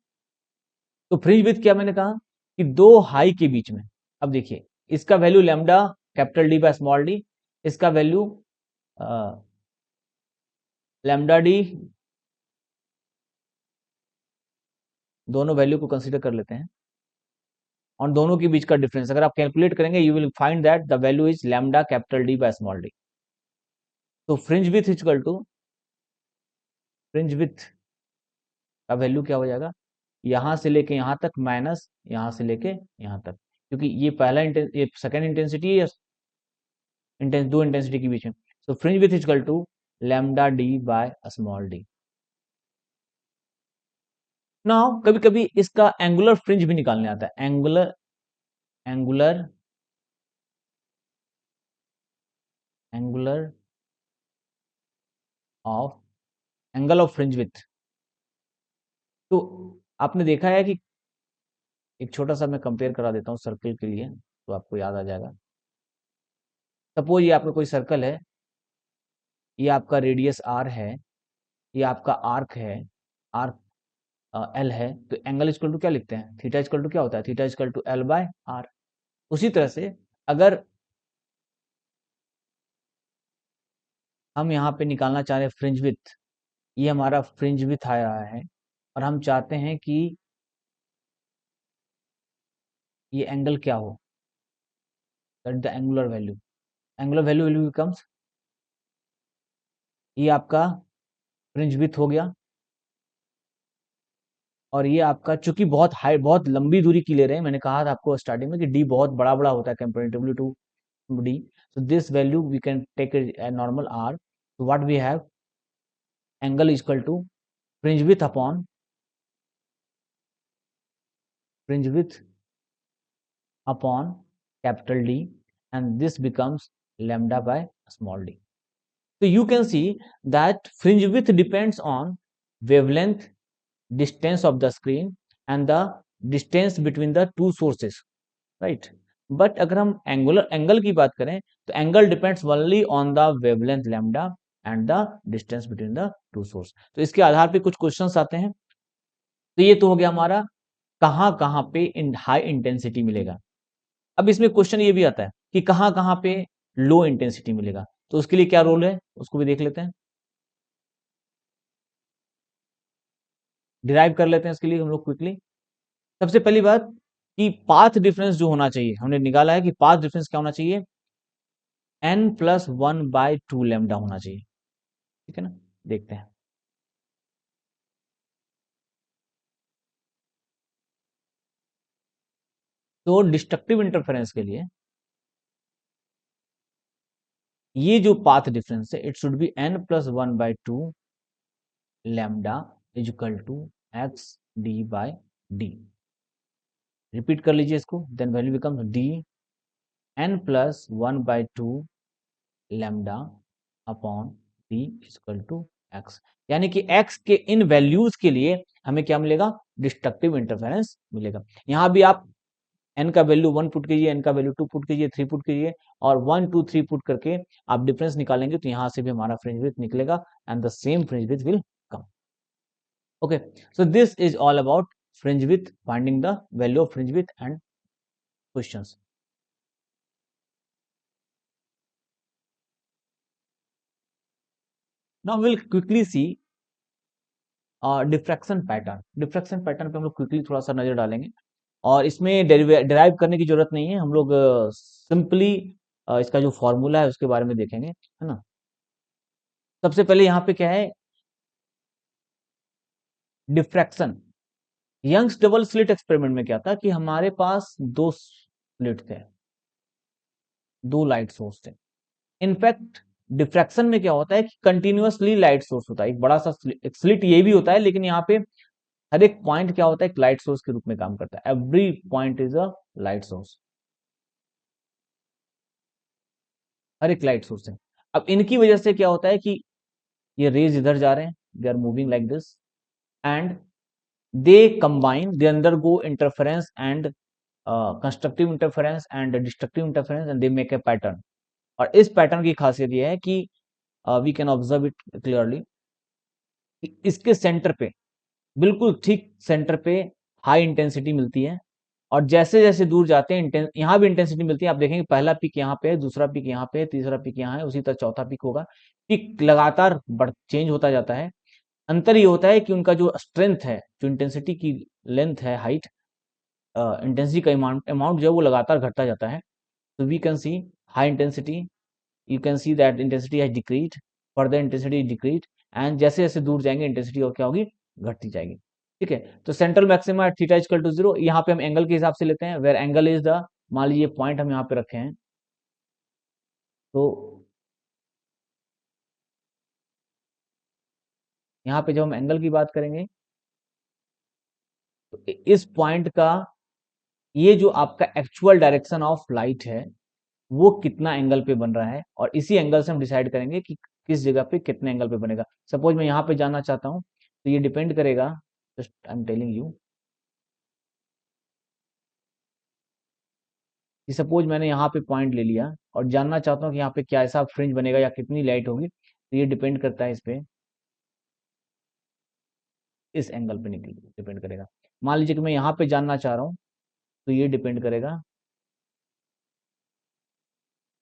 तो फ्रिंज विड्थ क्या मैंने कहा कि दो हाई के बीच में, अब देखिए इसका value lambda capital D by small D, इसका वैल्यू लैम्डा डी, दोनों वैल्यू को कंसीडर कर लेते हैं और दोनों के बीच का डिफरेंस अगर आप कैलकुलेट करेंगे you will find that the value is lambda capital D by small D. तो fringe width equal to, fringe width का वैल्यू क्या हो जाएगा, यहां से लेके यहां तक माइनस यहां से लेके यहां तक, क्योंकि ये पहला ये सेकेंड इंटेंसिटी है, दो इंटेंसिटी के बीच में। So fringe width equal to lambda D by small D. Now कभी कभी इसका एंगुलर फ्रिंज भी निकालने आता है, angular angular angular of angle of fringe width. तो आपने देखा है कि एक छोटा सा मैं कंपेयर करा देता हूँ सर्कल के लिए तो आपको याद आ जाएगा। सपोज ये आपका कोई सर्कल है, ये आपका रेडियस आर है, ये आपका आर्क है, आर्क एल है, तो एंगल इक्वल टू क्या लिखते हैं, थीटा इक्वल टू क्या होता है, theta equal to L by R. उसी तरह से अगर हम यहाँ पे निकालना चाह रहे हैं फ्रिंज विड्थ, ये हमारा फ्रिंज विड्थ आ रहा है और हम चाहते हैं कि ये एंगल क्या हो, that the angular value, angular value will becomes, ये आपका फ्रिंज विड्थ हो गया और ये आपका, चूंकि बहुत हाई बहुत लंबी दूरी की ले रहे हैं, मैंने कहा था आपको स्टार्टिंग में कि डी बहुत बड़ा बड़ा होता है comparatively to D, so this value we can take a normal r, so what we have, angle is equal to fringe width upon fringe width upon capital D, and this becomes lambda by small d. So you can see that fringe width depends on wavelength, distance of the screen and the distance between the two sources, right? But अगर हम angular angle की बात करें तो angle depends only on the wavelength lambda and the distance between the two source. तो इसके आधार पे कुछ क्वेश्चंस आते हैं। तो ये तो हो गया हमारा कहां कहां पे इन हाई इंटेंसिटी मिलेगा। अब इसमें क्वेश्चन ये भी आता है कि कहां कहां पे लो इंटेंसिटी मिलेगा, तो उसके लिए क्या रोल है उसको भी देख लेते हैं, डिराइव कर लेते हैं इसके लिए हम लोग क्विकली। सबसे पहली बात कि पाथ डिफरेंस जो होना चाहिए, हमने निकाला है कि पाथ डिफरेंस क्या होना चाहिए, n+1/2 लैम्डा होना चाहिए। ठीक है ना, देखते हैं। तो डिस्ट्रक्टिव इंटरफेरेंस के लिए ये जो पाथ डिफरेंस है, it should be n+1/2 lambda equal to x D by D. Repeat कर लीजिए इसको, then value becomes D n+1/2 lambda upon D equal to x. यानी कि एक्स के इन वैल्यूज के लिए हमें क्या मिलेगा, डिस्ट्रक्टिव इंटरफेरेंस मिलेगा। यहां भी आप एन का वैल्यू 1 पुट कीजिए, एन का वैल्यू 2 पुट कीजिए, 3 पुट कीजिए, और 1 2 3 पुट करके आप डिफरेंस निकालेंगे तो यहां से भी हमारा फ्रिंज विड्थ निकलेगा and the same fringe width will come. Okay, so this is all about fringe width, finding the value of fringe width and questions. Now we'll quickly see diffraction pattern. Diffraction pattern पे हम लोग quickly थोड़ा सा नजर डालेंगे, और इसमें derive करने की जरूरत नहीं है, हम लोग सिंपली इसका जो फॉर्मूला है उसके बारे में देखेंगे, है ना। सबसे पहले यहाँ पे क्या है, diffraction. Young's double slit experiment में क्या था कि हमारे पास दो स्लिट थे, दो लाइट सोर्स थे। इनफैक्ट डिफ्रैक्शन में क्या होता है कि कंटिन्यूअसली लाइट सोर्स होता है, एक बड़ा सा स्लिट ये भी होता है, लेकिन यहाँ पे हर एक पॉइंट क्या होता है, एक लाइट सोर्स के रूप में काम करता है। Every point is a light source, हर एक लाइट सोर्स है। अब इनकी वजह से क्या होता है कि ये रेज इधर जा रहे हैं, they are moving like this, and they combine, they undergo interference and constructive interference and destructive interference, and they make a pattern. और इस पैटर्न की खासियत यह है कि we can observe it clearly, इसके सेंटर पे, बिल्कुल ठीक सेंटर पे हाई इंटेंसिटी मिलती है, और जैसे जैसे दूर जाते हैं यहाँ भी इंटेंसिटी मिलती है। आप देखेंगे पहला पीक यहाँ पे है, दूसरा पीक यहाँ पे है, तीसरा पीक यहाँ है, उसी तरह चौथा पीक होगा। पीक लगातार बढ़ चेंज होता जाता है। अंतर ये होता है कि उनका जो स्ट्रेंथ है, जो इंटेंसिटी की लेंथ है, हाइट, इंटेंसिटी का अमाउंट जो है वो लगातार घटता जाता है। तो we can see high intensity, you can see that intensity has decreased, further intensity is decreased, and जैसे जैसे दूर जाएंगे इंटेंसिटी और क्या होगी, घटती जाएगी। ठीक है, तो central maxima at theta equal to 0, यहाँ पे हम एंगल के हिसाब से लेते हैं, वेर एंगल इज द, मान लीजिए पॉइंट हम यहाँ पे रखे हैं, तो यहाँ पे जब हम एंगल की बात करेंगे तो इस पॉइंट का, ये जो आपका एक्चुअल डायरेक्शन ऑफ लाइट है वो कितना एंगल पे बन रहा है, और इसी एंगल से हम डिसाइड करेंगे कि किस जगह पे कितने एंगल पे बनेगा। सपोज मैं यहाँ पे जानना चाहता हूँ, तो ये डिपेंड करेगा, just I am telling you कि सपोज मैंने यहाँ पे पॉइंट ले लिया और जानना चाहता हूँ कि यहाँ पे क्या ऐसा फ्रिंज बनेगा या कितनी लाइट होगी, तो ये डिपेंड करता है इस पे, इस एंगल पे निकल डिपेंड करेगा। मान लीजिए कि मैं यहाँ पे जानना चाह रहा हूँ, तो ये डिपेंड करेगा,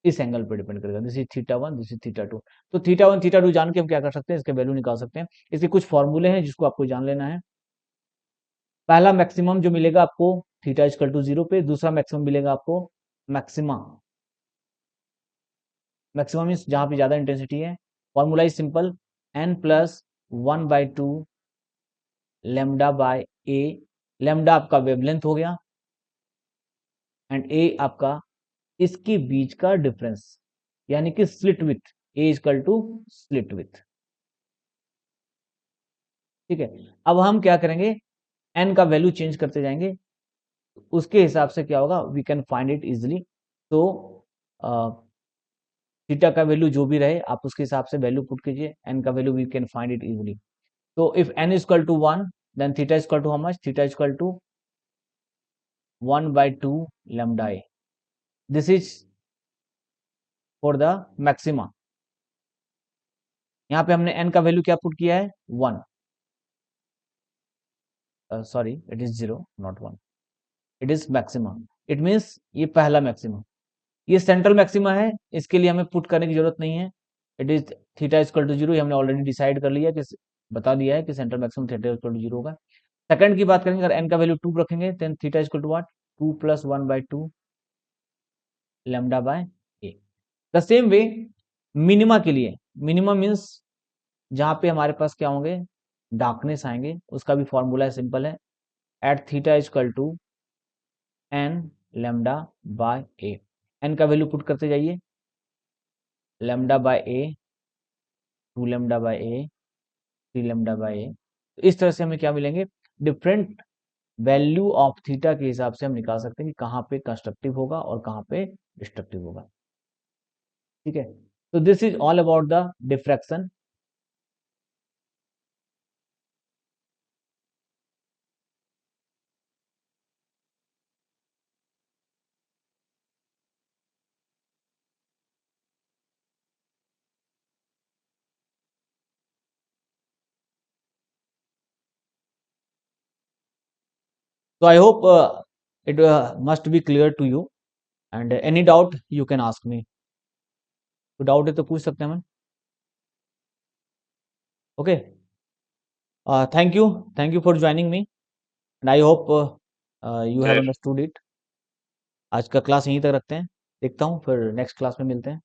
इस एंगल पे डिपेंड करेगा, this is theta 1, this is theta 2। तो थीटा 1 थीटा 2 जान के हम क्या कर सकते हैं, इसके वैल्यू निकाल सकते हैं। इसके कुछ फॉर्मूले हैं जिसको आपको जान लेना है। पहला मैक्सिमम जो मिलेगा आपको थीटा इक्वल टू 0 पे, दूसरा मैक्सिमम मिलेगा आपको मैक्सिमा, मैक्सिमम मीन्स जहां पे ज्यादा इंटेंसिटी है। Formula is simple, n+1/2 lambda by A. Lambda आपका वेवलेंथ हो गया, एंड ए आपका इसके बीच का डिफरेंस, यानी कि slit width, A equal to slit width. ठीक है, अब हम क्या करेंगे, एन का वैल्यू चेंज करते जाएंगे, उसके हिसाब से क्या होगा, we can find it easily. तो थीटा का वैल्यू जो भी रहे आप उसके हिसाब से वैल्यू पुट कीजिए, एन का value we can find it easily. तो if n equal to 1, then theta equal to how much, theta equal to 1/2 lambda a। This is for the maxima. यहाँ पे हमने n का वैल्यू क्या put किया है, 1। Sorry, it is 0 not 1, it is maxima. It means ये पहला maxima, ये सेंट्रल मैक्सिमा है, इसके लिए हमें पुट करने की जरूरत नहीं है। It is theta equal to 0, ये हमने ऑलरेडी डिसाइड कर लिया कि बता दिया है कि central maximum theta equal to 0 होगा। सेकंड की बात करेंगे, अगर n का वैल्यू 2 रखेंगे then theta equal to what, 2 plus 1/2 lambda by A. The same way minima के लिए, मिनिमा मीन्स जहां पे हमारे पास क्या होंगे, डार्कनेस आएंगे, उसका भी फॉर्मूला है, सिंपल है, at theta equal to n lambda by a. N का वैल्यू पुट करते जाइए, lambda by a, 2 lambda by a, 3 lambda by a. तो इस तरह से हमें क्या मिलेंगे, डिफरेंट वैल्यू ऑफ थीटा के हिसाब से हम निकाल सकते हैं कि कहाँ पे कंस्ट्रक्टिव होगा और कहाँ पे डिस्ट्रक्टिव होगा। ठीक है, तो this is all about the diffraction. So I hope it must be clear to you, and any doubt you can ask me. तो डाउट है तो पूछ सकते हैं हम। Okay, thank you for joining me, and I hope you have sir understood it. आज का class यहीं तक रखते हैं, देखता हूँ फिर नेक्स्ट क्लास में मिलते हैं।